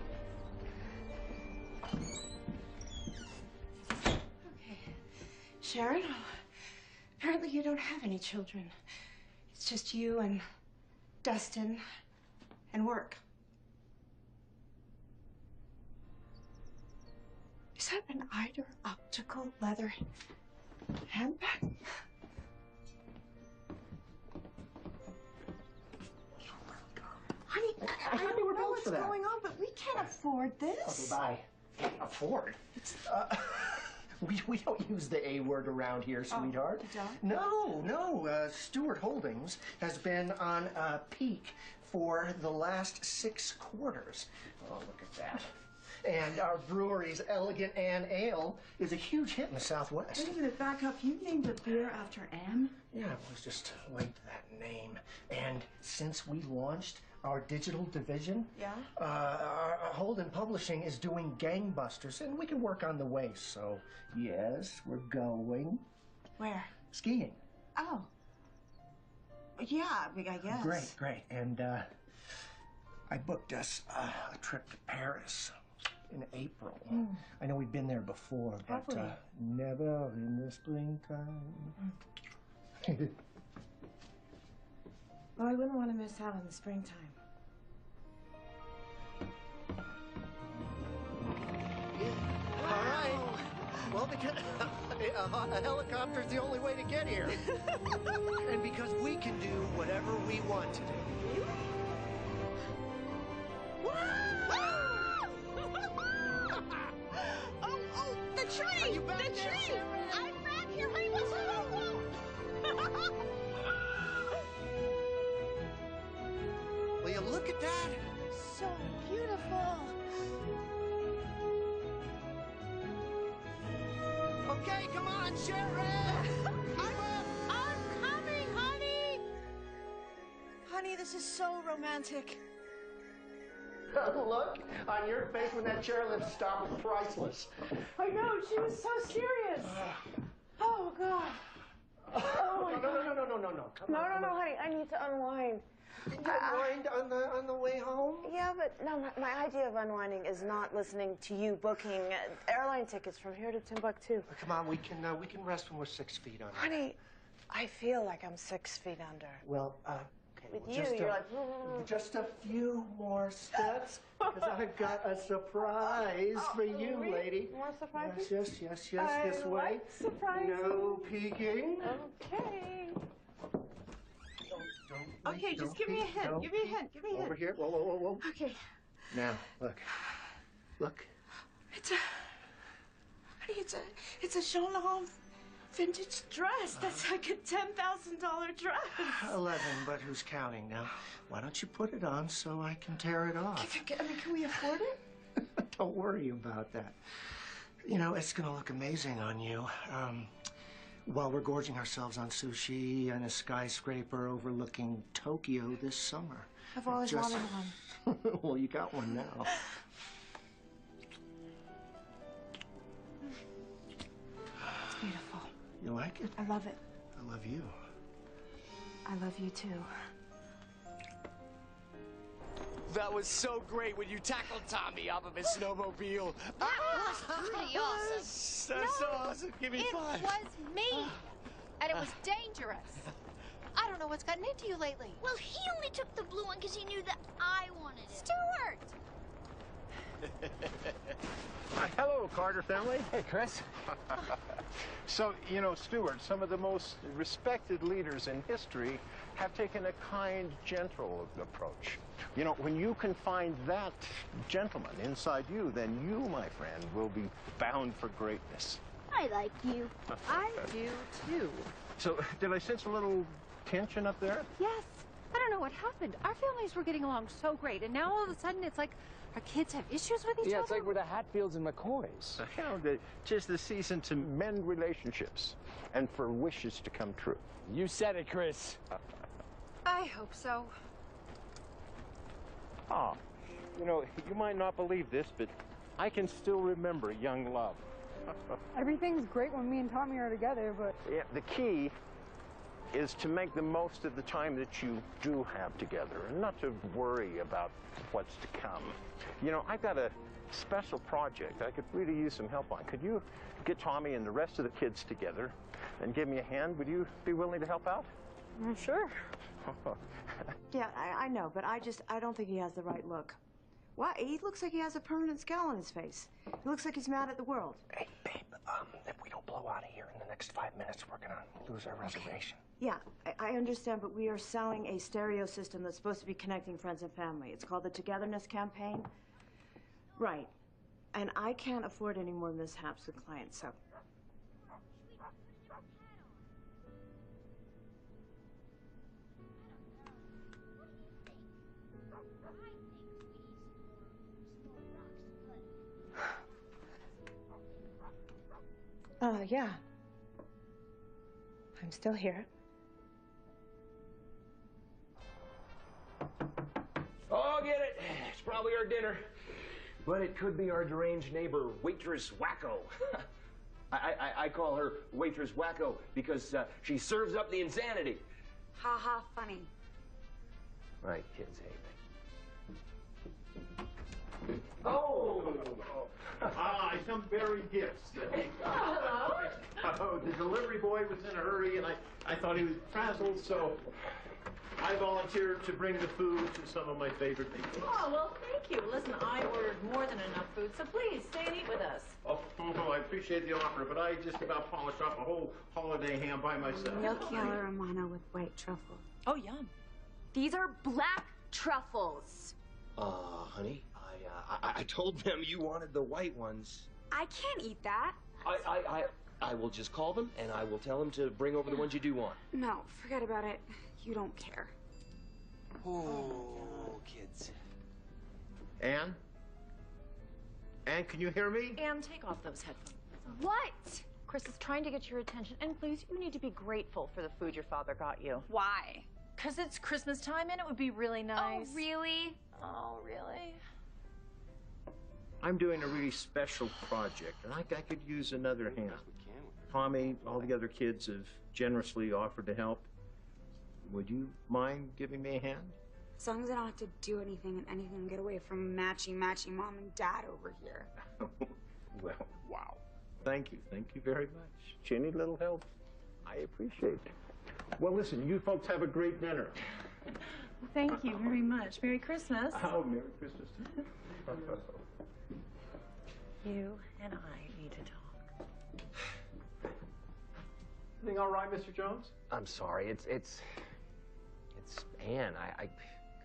Okay. Sharon, apparently you don't have any children. It's just you and Dustin and work. Is that an Eider optical leather handbag? Honey, I don't know what's going on, but we can't afford this. Okay, bye. Afford? We don't use the A word around here, sweetheart. You don't? No. Stewart Holdings has been on a peak for the last 6 quarters. Oh, look at that. And our brewery's Elegant Anne Ale is a huge hit in the Southwest. Wait a minute, back up. You named a beer after Anne? Yeah, it was just linked to that name. And since we launched our digital division, our Holden Publishing is doing gangbusters, and we can work on the waste. So, yes, we're going. Where? Skiing. Oh. Yeah, I guess. Great. And I booked us a trip to Paris in April. I know we've been there before, but never in the springtime. Well, I wouldn't want to miss out on the springtime. All right. Well, because a helicopter's the only way to get here. And because we can do whatever we want to do. tree! Are you back The there, tree! Sharon? I'm back here! Honey, what's wrong? Will you look at that? So beautiful. Okay, come on, Sharon! I'm coming, honey! Honey, this is so romantic. The look on your face when that chairlift stopped was priceless. I know, she was so serious. Oh, God. Oh, my God. No. Come on. No, honey, I need to unwind. Did you unwind on the way home? Yeah, but no, my idea of unwinding is not listening to you booking airline tickets from here to Timbuktu. Come on, we can rest when we're 6 feet under. Honey, I feel like I'm 6 feet under. Well, okay. With well, you, just you're a, like... Just a few more steps, because I've got a surprise for you, really? lady. More surprises? Yes, I this way. like surprises. No peeking. Okay. Don't Okay, just give me a hint. Don't Give me a hint. Give me a hint. Over here. Whoa. Okay. Now, look. It's a Jean Laurent vintage dress. That's like a $10,000 dress. 11, but who's counting now? Why don't you put it on so I can tear it off? Can we afford it? Don't worry about that. You know, it's gonna look amazing on you. While we're gorging ourselves on sushi and a skyscraper overlooking Tokyo this summer. I've always wanted one. Well, you got one now. It's beautiful. You like it? I love it. I love you. I love you too. That was so great when you tackled Tommy off of his snowmobile. That was pretty awesome. That's so awesome. Give me It 5. was me. And it was dangerous. I don't know what's gotten into you lately. Well, he only took the blue one because he knew that I wanted it. Stuart! Hello, Carter family. Hey, Chris. So, you know, Stuart, some of the most respected leaders in history have taken a kind, gentle approach. You know, when you can find that gentleman inside you, then you, my friend, will be bound for greatness. I like you. I do too. So, did I sense a little tension up there? Yes. I don't know what happened. Our families were getting along so great, and now all of a sudden it's like our kids have issues with each other. Yeah, it's like we're the Hatfields and McCoys. You know, 'tis the season to mend relationships and for wishes to come true. You said it, Chris. I hope so. Ah, you know, you might not believe this, but I can still remember young love. Everything's great when me and Tommy are together, but... Yeah, the key is to make the most of the time that you do have together and not to worry about what's to come. You know, I've got a special project I could really use some help on. Could you get Tommy and the rest of the kids together and give me a hand? Would you be willing to help out? Sure. Yeah, I know, but I don't think he has the right look. Why? He looks like he has a permanent scowl on his face. He looks like he's mad at the world. Hey, babe, if we don't blow out of here in the next 5 minutes, we're gonna lose our reservation. Yeah, I understand, but we are selling a stereo system that's supposed to be connecting friends and family. It's called the Togetherness Campaign. Right. And I can't afford any more mishaps with clients, so... Yeah. I'm still here. Oh, get it. It's probably our dinner. But it could be our deranged neighbor, Waitress Wacko. I call her Waitress Wacko because she serves up the insanity. Ha ha, funny. Right, kids hate me. Oh! Some berry gifts. Oh, the delivery boy was in a hurry, and I thought he was frazzled, so I volunteered to bring the food to some of my favorite people. Oh, well, thank you. Listen, I ordered more than enough food, so please stay and eat with us. Oh, I appreciate the offer, but I just about polished off a whole holiday ham by myself. Gnocchi alla romana with white truffle. Oh, yum. These are black truffles. Honey, I told them you wanted the white ones. I can't eat that. I will just call them, and I will tell them to bring over the ones you do want. No, forget about it. You don't care. Oh, kids. Anne? Anne, can you hear me? Anne, take off those headphones. What? Chris is trying to get your attention, and please, you need to be grateful for the food your father got you. Why? Because it's Christmas time, and it would be really nice. Oh, really? Oh, really? I'm doing a really special project, and I could use another hand. Tommy, all the other kids have generously offered to help. Would you mind giving me a hand? As long as I don't have to do anything and anything will get away from matchy mom and dad over here. Well, wow. Thank you very much. You need a little help? I appreciate it. Well, listen, you folks have a great dinner. Thank you very much. Merry Christmas. Oh, Merry Christmas to you. You and I need to talk. Everything all right, Mr. Jones? I'm sorry. It's Anne. I'm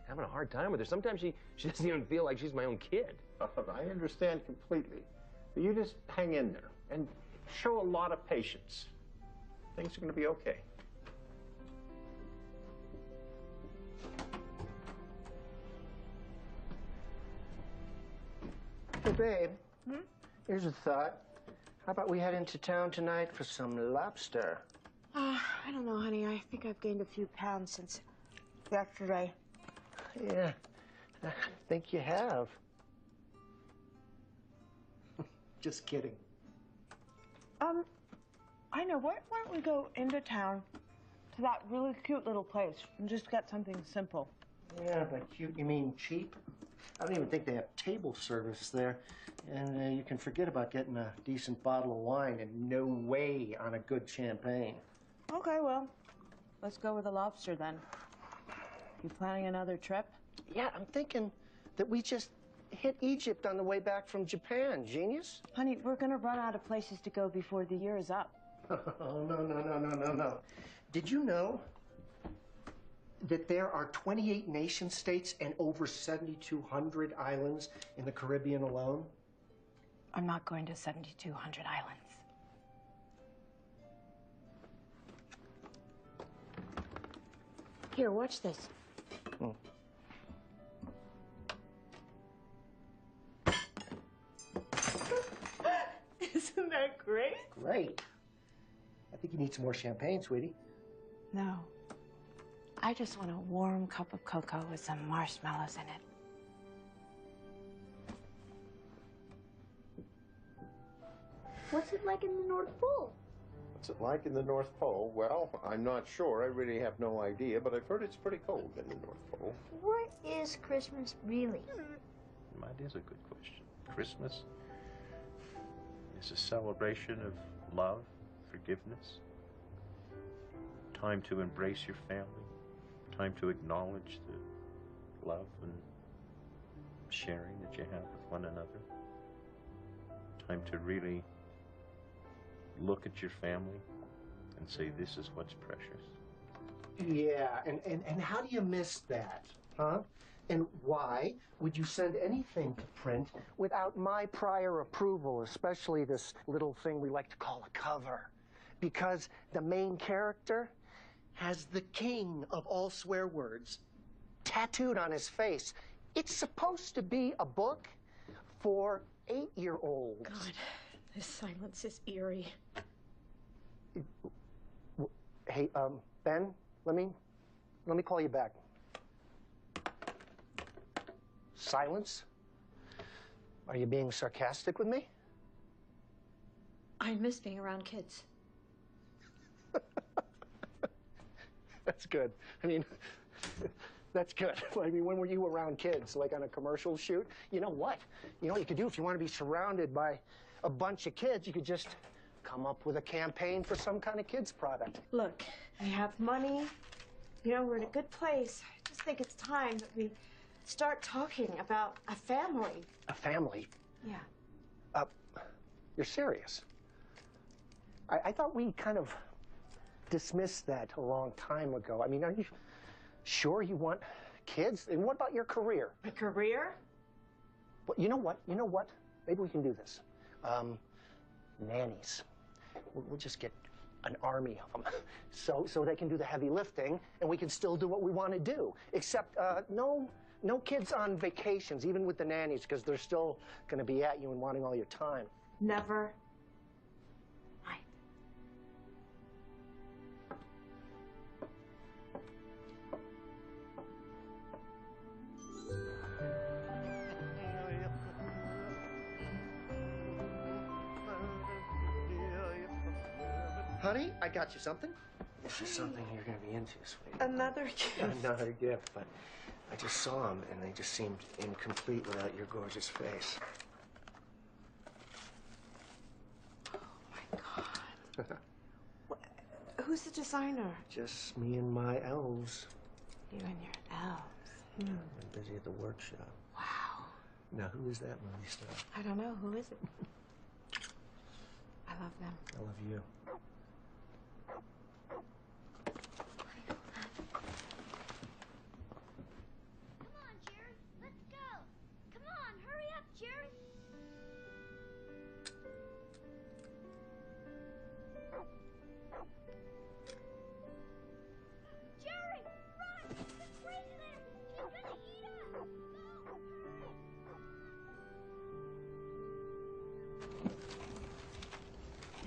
having a hard time with her. Sometimes she doesn't even feel like she's my own kid. I understand completely. But you just hang in there and show a lot of patience. Things are going to be okay. Hey, babe. Here's a thought. How about we head into town tonight for some lobster? I don't know, honey. I think I've gained a few pounds since yesterday. Yeah, I think you have. Just kidding. I know. Why don't we go into town to that really cute little place and just get something simple? Yeah, but cute, you mean cheap? I don't even think they have table service there. And you can forget about getting a decent bottle of wine and no way on a good champagne. Okay, well, let's go with the lobster then. You planning another trip? Yeah, I'm thinking that we just hit Egypt on the way back from Japan. Genius? Honey, we're gonna run out of places to go before the year is up. Oh, no. Did you know that there are 28 nation states and over 7,200 islands in the Caribbean alone? I'm not going to 7,200 islands. Here, watch this. Isn't that great? Great. I think you need some more champagne, sweetie. No. I just want a warm cup of cocoa with some marshmallows in it. What's it like in the North Pole? What's it like in the North Pole? Well, I'm not sure. I really have no idea, but I've heard it's pretty cold in the North Pole. What is Christmas really? That is a good question. Christmas is a celebration of love, forgiveness, time to embrace your family, time to acknowledge the love and sharing that you have with one another, time to really look at your family and say, this is what's precious. Yeah, and how do you miss that, huh? And why would you send anything to print without my prior approval, especially this little thing we like to call a cover? Because the main character has the king of all swear words tattooed on his face. It's supposed to be a book for 8-year-olds. God, this silence is eerie. Hey, Ben, let me call you back. Silence? Are you being sarcastic with me? I miss being around kids. That's good. I mean, that's good. I mean, when were you around kids? Like on a commercial shoot? You know what? You know what you could do if you want to be surrounded by a bunch of kids? You could just come up with a campaign for some kind of kids product. Look, we have money. You know, we're in a good place. I just think it's time that we start talking about a family. A family? Yeah. You're serious? I thought we kind of dismissed that a long time ago. I mean, are you sure you want kids? And what about your career? A career? Well, you know what? Maybe we can do this. nannies. We'll just get an army of them, so they can do the heavy lifting, and we can still do what we want to do. Except no kids on vacations, even with the nannies, because they're still going to be at you and wanting all your time. Never. Honey, I got you something. This is something you're going to be into, sweetie. Another gift. Another gift, but I just saw them, and they just seemed incomplete without your gorgeous face. Oh, my God. Who's the designer? Just me and my elves. You and your elves. Yeah, I'm busy at the workshop. Wow. Now, who is that movie star? I don't know. Who is it? I love them. I love you.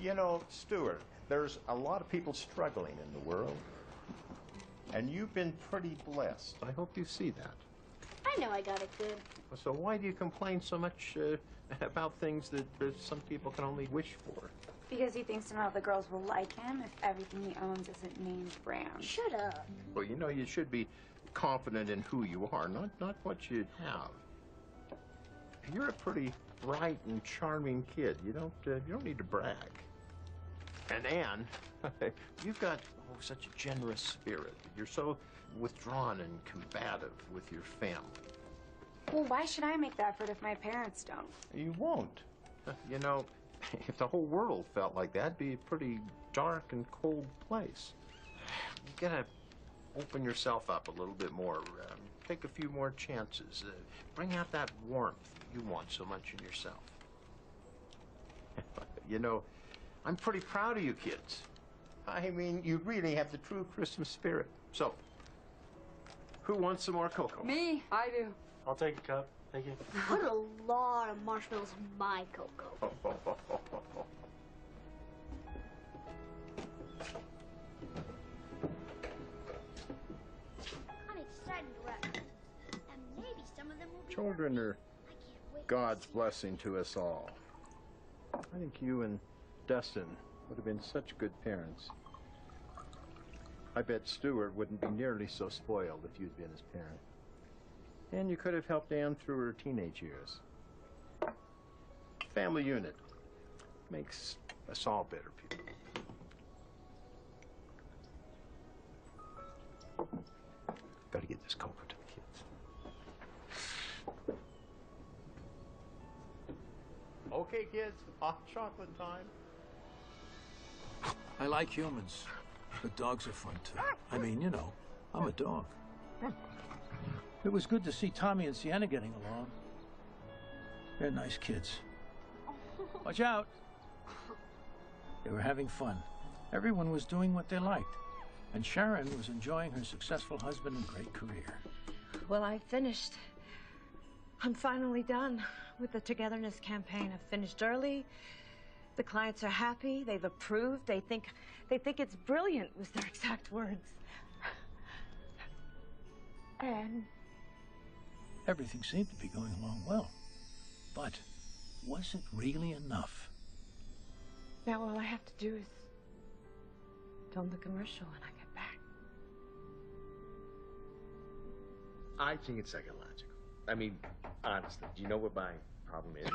You know, Stuart, there's a lot of people struggling in the world. And you've been pretty blessed. I hope you see that. I know I got it good. So why do you complain so much about things that some people can only wish for? Because he thinks none of the girls will like him if everything he owns isn't named brand. Shut up. Well, you know, you should be confident in who you are, not what you have. You're a pretty bright and charming kid. You don't need to brag. And Anne, you've got such a generous spirit. You're so withdrawn and combative with your family. Well, why should I make the effort if my parents don't? You won't. You know, if the whole world felt like that, it'd be a pretty dark and cold place. You gotta open yourself up a little bit more. Take a few more chances. Bring out that warmth you want so much in yourself. You know, I'm pretty proud of you kids. I mean, you really have the true Christmas spirit. So, who wants some more cocoa? Me. I do. I'll take a cup. Thank you. Put a lot of marshmallows in my cocoa. I'm excited to wrap them. And maybe some of them will be... Children are God's blessing to us all. I think you and Dustin would have been such good parents. I bet Stuart wouldn't be nearly so spoiled if you'd been his parent. And you could have helped Anne through her teenage years. Family unit makes us all better people. Gotta get this cocoa to the kids. Okay, kids, hot chocolate time. I like humans, but dogs are fun too. I mean, you know, I'm a dog. It was good to see Tommy and Sienna getting along. They're nice kids. Watch out! They were having fun. Everyone was doing what they liked. And Sharon was enjoying her successful husband and great career. Well, I finished. I'm finally done with the togetherness campaign. I've finished early. The clients are happy. They've approved. They think it's brilliant, was their exact words. And everything seemed to be going along well. But was it really enough? now all I have to do is film the commercial when I get back. I think it's psychological. I mean, honestly, do you know what my problem is?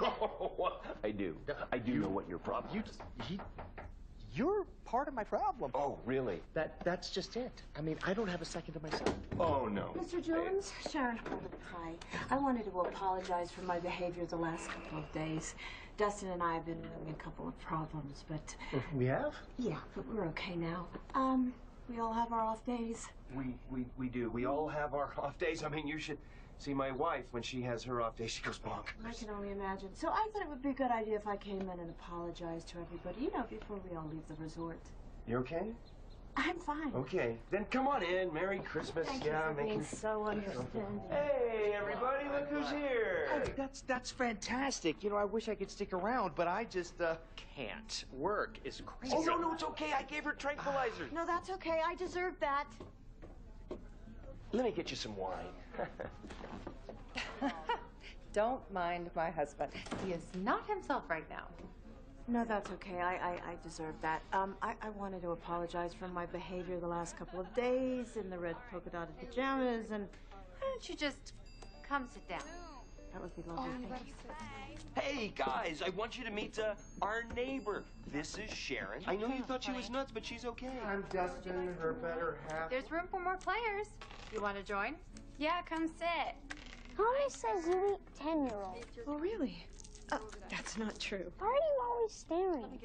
I do. I do know what your problem is. You're part of my problem. Oh, really? That's just it. I mean, I don't have a second to myself. Oh, no. Mr. Jones? Sharon. Hi. I wanted to apologize for my behavior the last couple of days. Dustin and I have been having a couple of problems, but... We have? Yeah, but we're okay now. We all have our off days. We do. We all have our off days. I mean, you should See, my wife, when she has her off day, she goes bonkers. I can only imagine. So I thought it would be a good idea if I came in and apologized to everybody, you know, before we all leave the resort. You okay? I'm fine. Okay, then come on in. Merry Christmas. Thank you for being so understanding. Hey, everybody, look who's here. Oh, that's fantastic. You know, I wish I could stick around, but I just can't. Work is crazy. Oh, no, it's okay. I gave her tranquilizers. No, that's okay. I deserve that. Let me get you some wine. Don't mind my husband. He is not himself right now. No, that's okay. I deserve that. I wanted to apologize for my behavior the last couple of days in the red polka dotted pajamas and... Why don't you just come sit down? That would be lovely. Thank you. Hey, guys, I want you to meet our neighbor. This is Sharon. I know you thought she was nuts, but she's okay. I'm Dustin, her better half. There's room for more players. You want to join? Yeah, come sit. Mommy says you eat 10-year-olds. Oh, really? That's not true. Why are you always staring?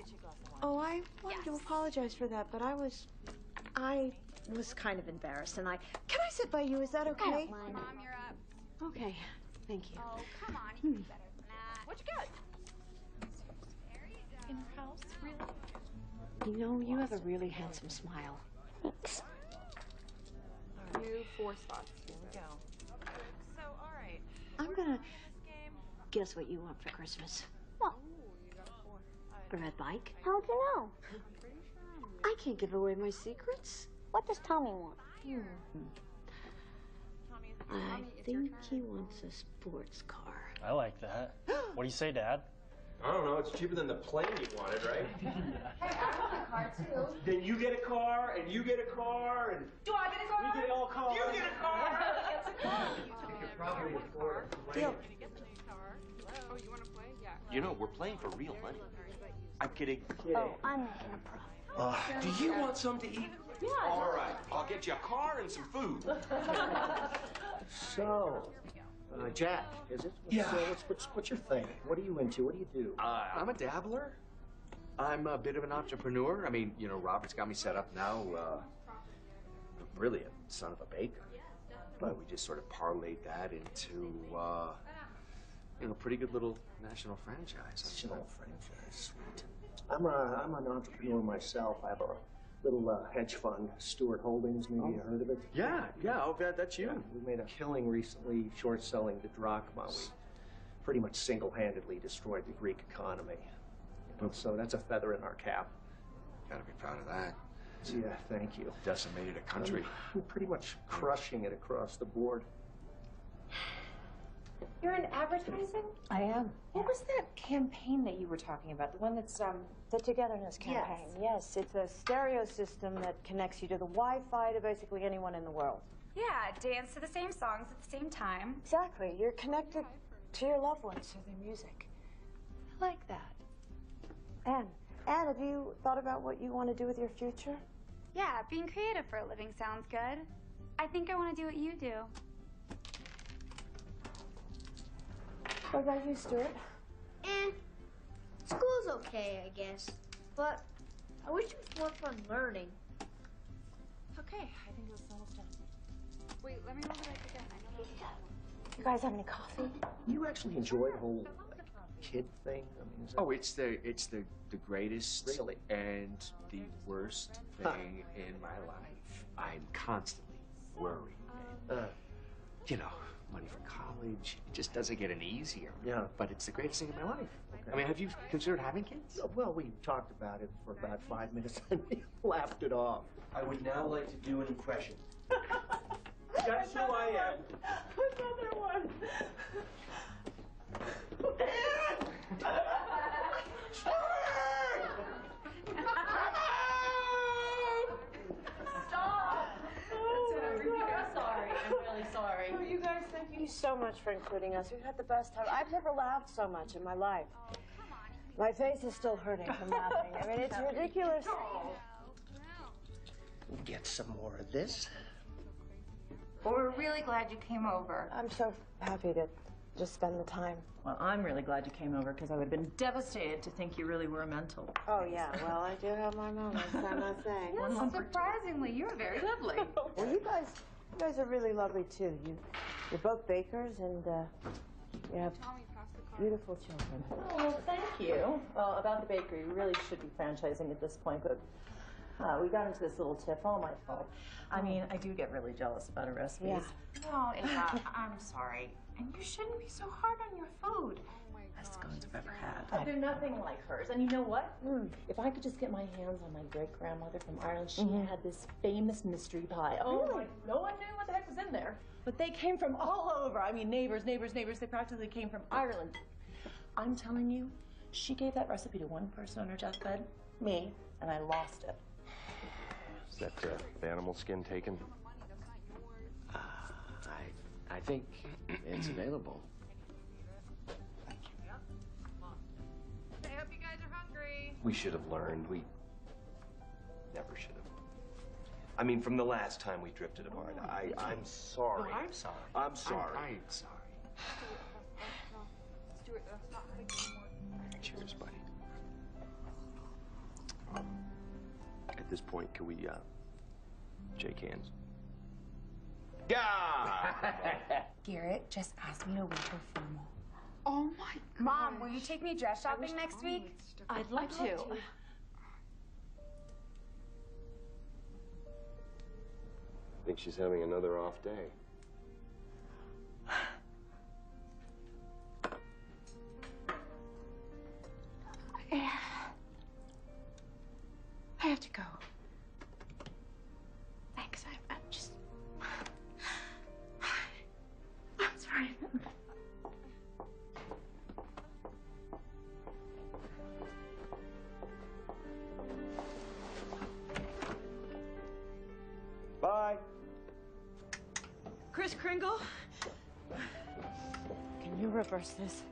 Oh, I wanted to apologize for that, but I was kind of embarrassed, and Can I sit by you? Is that okay? I don't mind. Mom, you're up. Okay, thank you. Oh, come on. You can do better than that. What you got? In her house? Really? You know, you have a really handsome smile. Thanks. New 4 spots. Here we go. Okay. So, all right. I'm gonna guess what you want for Christmas. What? A red bike? How'd you know? I can't give away my secrets. What does Tommy want? I think he wants a sports car. I like that. What do you say, Dad? I don't know. It's cheaper than the plane you wanted, right? Hey, I want a car, too. Then you get a car, and you get a car, and... Do I get a car? We get all cars. You get a car. You could probably afford a Deal. Oh, you want to play? Yeah. You know, we're playing for real money. I'm kidding. Oh, I'm making a profit. Do you want something to eat? Yeah. All right. I'll get you a car and some food. So, Jack, is it? Yeah. What's your thing? What are you into? What do you do? I'm a dabbler. I'm a bit of an entrepreneur. I mean, you know, Robert's got me set up now. Really a son of a baker. But we just sort of parlayed that into, you know, a pretty good little national franchise. National franchise, sweet. I'm an entrepreneur myself. I have a little hedge fund, Stewart Holdings. Maybe you heard of it? Yeah. Oh, that's you. Yeah, we made a killing recently short selling the drachma. We pretty much single-handedly destroyed the Greek economy. You know, so that's a feather in our cap. Gotta be proud of that. Yeah, thank you. Decimated a country. I'm pretty much crushing it across the board. You're in advertising? I am. What was that campaign that you were talking about? The one that's, The Togetherness campaign. Yes, it's a stereo system that connects you to the Wi-Fi to basically anyone in the world. Yeah, dance to the same songs at the same time. Exactly. You're connected to your loved ones through their music. I like that. Anne, have you thought about what you want to do with your future? Yeah, being creative for a living sounds good. I think I want to do what you do. What about you, Stuart? School's okay, I guess. But I wish it was more fun learning. Okay, I think it's almost done. Wait, let me roll it up again. I know You guys have any coffee? You actually enjoy the whole kid thing? I mean, is that... Oh, it's the greatest Really? and the worst thing in my life. I'm constantly worried. You know, money for college, it just doesn't get any easier. Yeah. But it's the greatest thing in my life. Okay. I mean, have you considered having kids? Well, we talked about it for about 5 minutes and we laughed it off. I would now like to do an impression. That's who I am. Another one. Stop! That's what I'm repeating. I'm sorry. I'm really sorry. Oh, you guys, thank you so much for including us. We've had the best time. I've never laughed so much in my life. My face is still hurting from laughing. I mean, it's ridiculous. Get some more of this. Well, we're really glad you came over. I'm so happy to just spend the time. Well, I'm really glad you came over because I would have been devastated to think you really were mental. Oh, yeah. Well, I do have my moments, I must say. Yes, surprisingly, you're very lovely. Well, you guys You guys are really lovely too. You're both bakers and you have beautiful children. Oh, well, thank you. Well, about the bakery, we really should be franchising at this point, but we got into this little tiff, all my fault. I mean, I do get really jealous about her recipes. Yeah. No, Ava, I'm sorry. And you shouldn't be so hard on your food. Best scones I've ever had. They're nothing like hers. And you know what? If I could just get my hands on my great-grandmother from Ireland, she had this famous mystery pie. Oh, my, no one knew what the heck was in there. But they came from all over. I mean, neighbors. They practically came from Ireland. I'm telling you, she gave that recipe to one person on her deathbed, me, and I lost it. Is that the animal skin taken? I think it's available. I hope you guys are hungry. We should have learned. We never should have. I mean, from the last time we drifted apart. I'm sorry. No, I'm sorry. I'm sorry. I'm sorry. Let's do it. Let's not make anymore. Cheers, buddy. At this point, can we shake hands? Yeah! Garrett just asked me to wear her formal. Oh my God. Mom, will you take me dress shopping next week? I'd love to. I think she's having another off day. I have to go. Thanks. I'm just. I'm sorry. Bye. Kris Kringle, can you reverse this?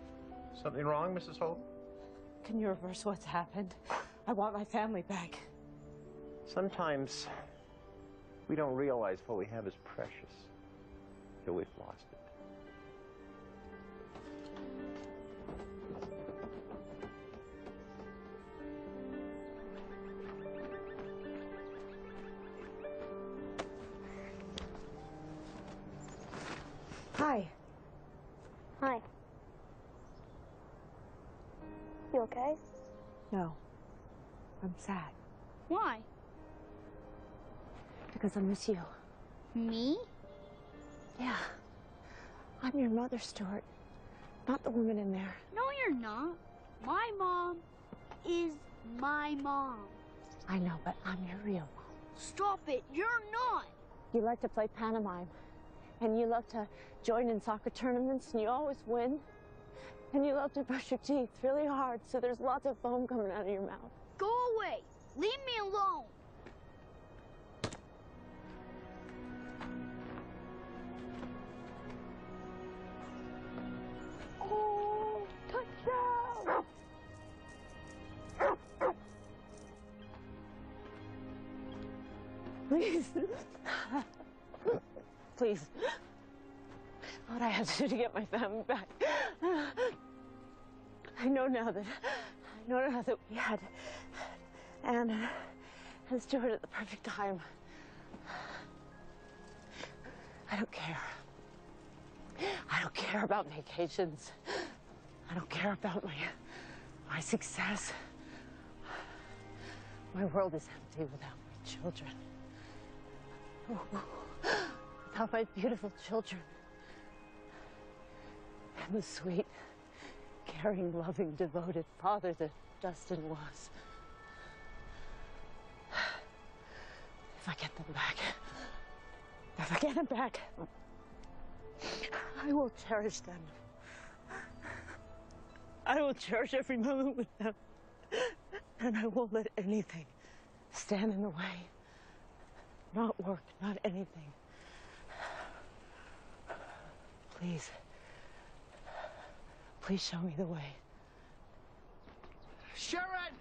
Something wrong, Mrs. Holt? Can you reverse what's happened? I want my family back. Sometimes we don't realize what we have is precious till we've lost it. Hi. Hi. You okay? No. I'm sad. Why? Because I miss you. Me? Yeah. I'm your mother, Stuart. Not the woman in there. No, you're not. My mom is my mom. I know, but I'm your real mom. Stop it. You're not. You like to play pantomime. And you love to join in soccer tournaments, and you always win. And you love to brush your teeth really hard, so there's lots of foam coming out of your mouth. Go away. Leave me alone. Oh, touchdown! Please. Please. What I have to do to get my family back. I know now that we had Anne and Stuart at the perfect time. I don't care. I don't care about vacations. I don't care about my success. My world is empty without my children. Without my beautiful children. And the sweet, caring, loving, devoted father that Dustin was. If I get them back, I will cherish them. I will cherish every moment with them. And I won't let anything stand in the way. Not work, not anything. Please. Please show me the way. Sharon!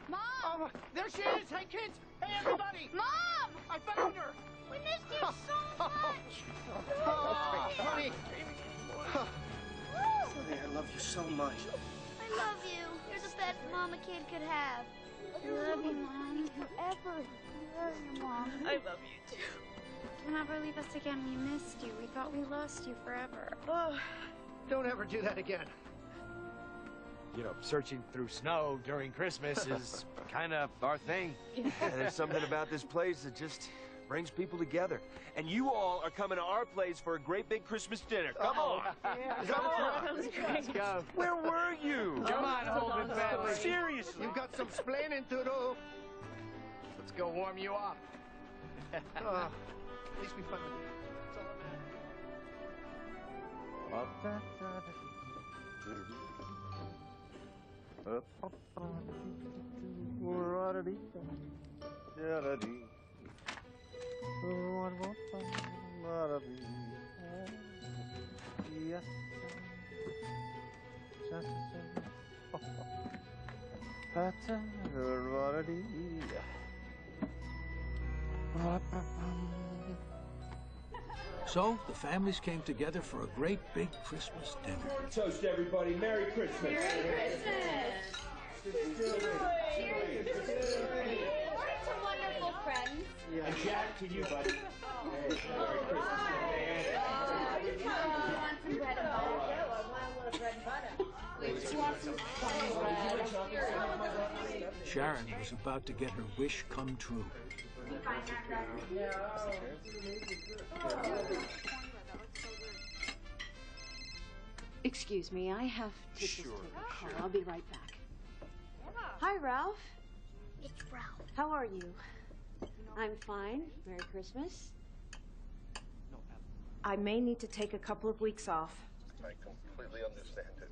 Mom! There she is! Hey, kids! Hey, everybody! Mom! I found her! We missed you so much! Honey! Honey, I love you so much. I love you. You're the best mom a kid could have. I love you, Mom. Forever. I love you, Mom. I love you too. Don't ever leave us again. We missed you. We thought we lost you forever. Oh, don't ever do that again. You know, searching through snow during Christmas is kind of our thing. And there's something about this place that just brings people together. And you all are coming to our place for a great big Christmas dinner. Come on. Come on. Let's go. Where were you? Come on, Holden family. Seriously. You've got some splaining to do. Let's go warm you up. At least we found you. So the families came together for a great big Christmas dinner. Toast, everybody. Merry Christmas. Merry Christmas. What some wonderful friends. And Jack, to you, buddy. Merry Christmas. Want some bread and butter? Sharon was about to get her wish come true. Excuse me, I have to just take a call. I'll be right back. Hi, Ralph. It's Ralph. How are you? I'm fine. Merry Christmas. I may need to take a couple of weeks off. I completely understand it.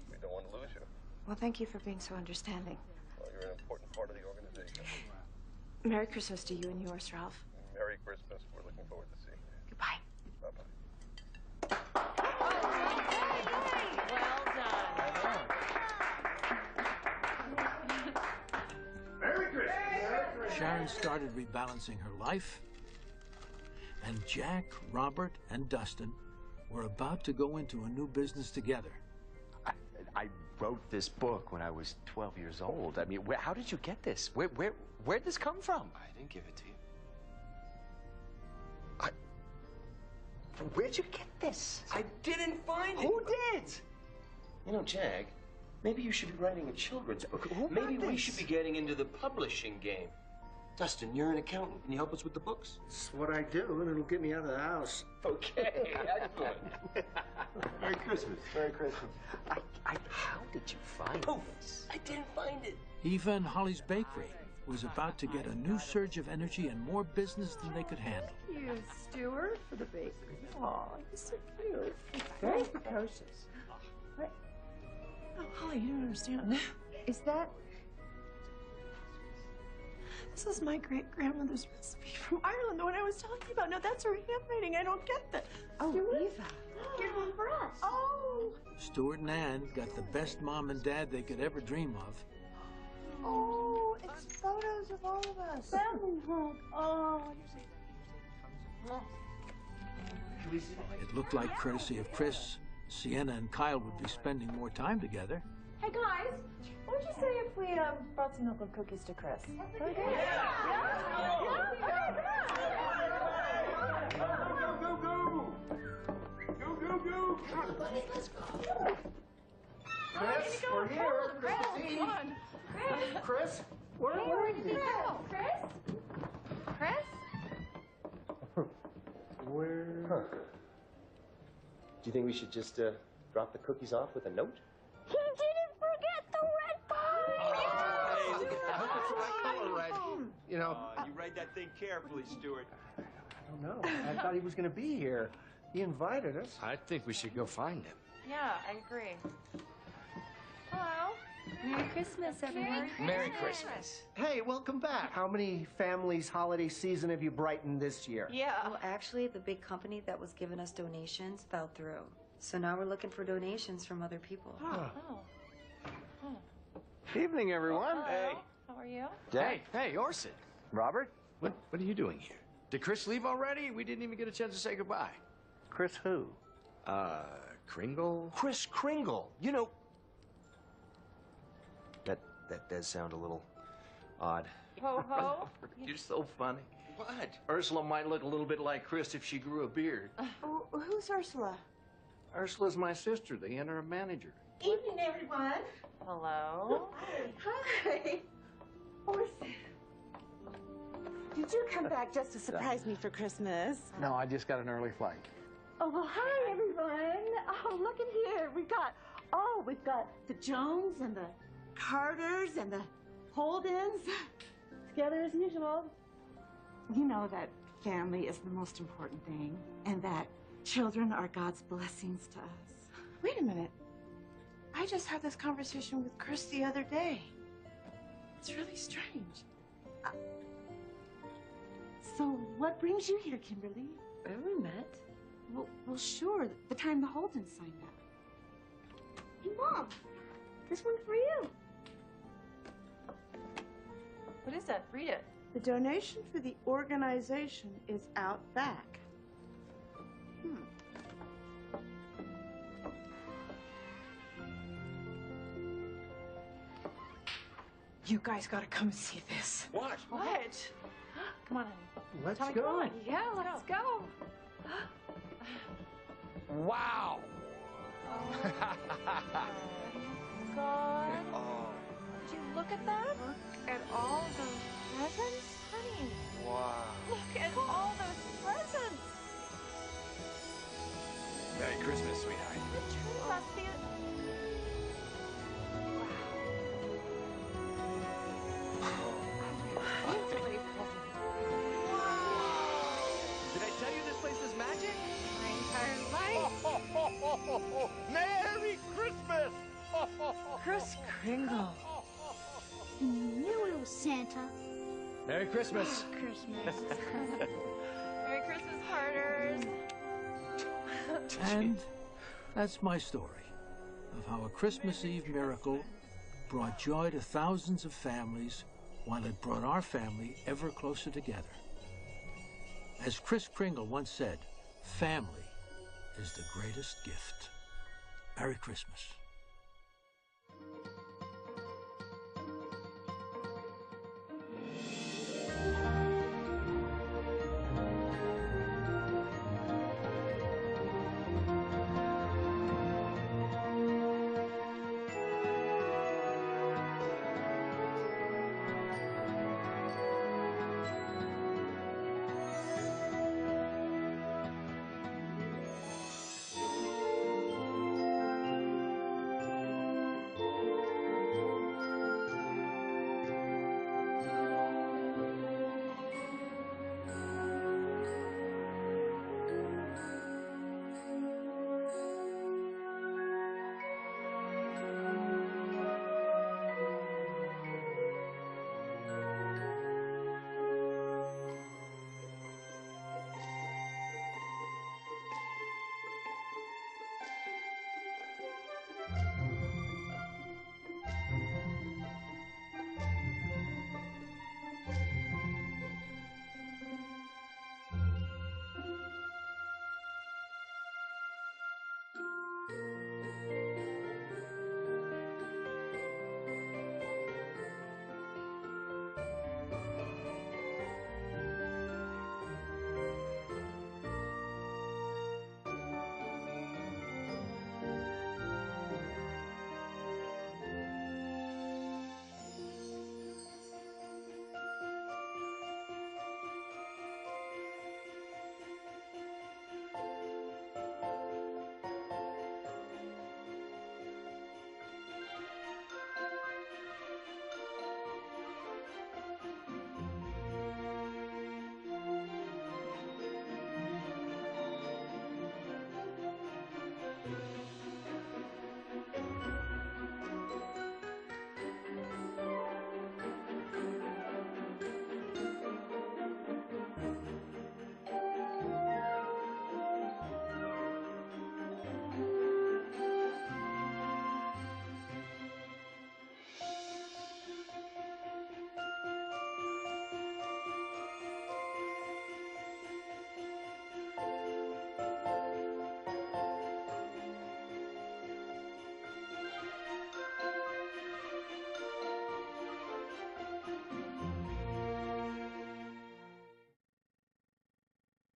We don't want to lose you. Well, thank you for being so understanding. Well, you're an important part of the organization. Merry Christmas to you and yours, Ralph. Merry Christmas. We're looking forward to seeing you. Goodbye. Bye-bye. Merry Christmas. Sharon started rebalancing her life, and Jack, Robert, and Dustin were about to go into a new business together. I wrote this book when I was 12 years old. I mean, how did you get this? Where'd this come from? I didn't give it to you. Where'd you get this? I didn't find it. Who did? You know, Jag, maybe you should be writing a children's book. Maybe we should be getting into the publishing game. Dustin, you're an accountant. Can you help us with the books? It's what I do, and it'll get me out of the house. Okay, excellent. Merry Christmas. Merry Christmas. How did you find this? I didn't find it. Eva and Holly's bakery was about to get a new surge of energy and more business than they could handle. Thank you, Stuart, for the bakery. Aw, you're so cute. Very precocious. What? Oh, Holly, you don't understand. Is that... This is my great-grandmother's recipe from Ireland, the one I was telling you about. No, that's her handwriting. I don't get that. Oh, Stuart? Eva. Here's one for us. Oh! Stuart and Ann got the best mom and dad they could ever dream of. Oh, it's photos of all of us. Family hug. Oh. It looked like, courtesy of Chris, Sienna and Kyle would be spending more time together. Hey guys, what would you say if we brought some milk and cookies to Chris? Okay. Go. Let's go. Chris, we're here. Chris, where did he go? Chris? Where? Do you think we should just drop the cookies off with a note? He didn't forget the red pie! I hope it's the right color, red. You know. You write that thing carefully, Stuart. I don't know. I thought he was going to be here. He invited us. I think we should go find him. Yeah, I agree. Hello. Merry Christmas, everyone. Merry Christmas. Hey, welcome back. How many families' holiday season have you brightened this year? Yeah. Well, actually, the big company that was giving us donations fell through. So now we're looking for donations from other people. Evening, everyone. Hey. How are you? Hey, Orson. Robert, what are you doing here? Did Chris leave already? We didn't even get a chance to say goodbye. Chris who? Kringle? Chris Kringle. You know... That does sound a little odd. Ho ho. You're so funny. What? Ursula might look a little bit like Chris if she grew a beard. Oh, who's Ursula? Ursula's my sister, the interim manager. Evening, everyone. Hello. Hi. Orson. Did you come back just to surprise me for Christmas? No, I just got an early flight. Oh, well, hi, everyone. Oh, look at here. We've got the Jones and the Carters and the Holdens together as usual. You know that family is the most important thing and that children are God's blessings to us. Wait a minute. I just had this conversation with Chris the other day. It's really strange. So what brings you here, Kimberly? Haven't we met? Well, sure. The time the Holdens signed up. Hey, Mom, this one's for you. What is that? Read it. The donation for the organization is out back. You guys gotta come and see this. What? What? Come on, honey. Let's Tommy, go. Come on. Yeah, let's go. Wow. God. Oh. Did you look at that? Look at all those presents, honey. Wow. Look at all those presents. Merry Christmas, sweetheart. The tree must be. Did I tell you this place was magic? My entire life. Merry Christmas! Chris Kringle. You little Santa. Merry Christmas. Christmas. Merry Christmas, Carters. And that's my story of how a Christmas Eve miracle brought joy to thousands of families while it brought our family ever closer together. As Kris Kringle once said, family is the greatest gift. Merry Christmas.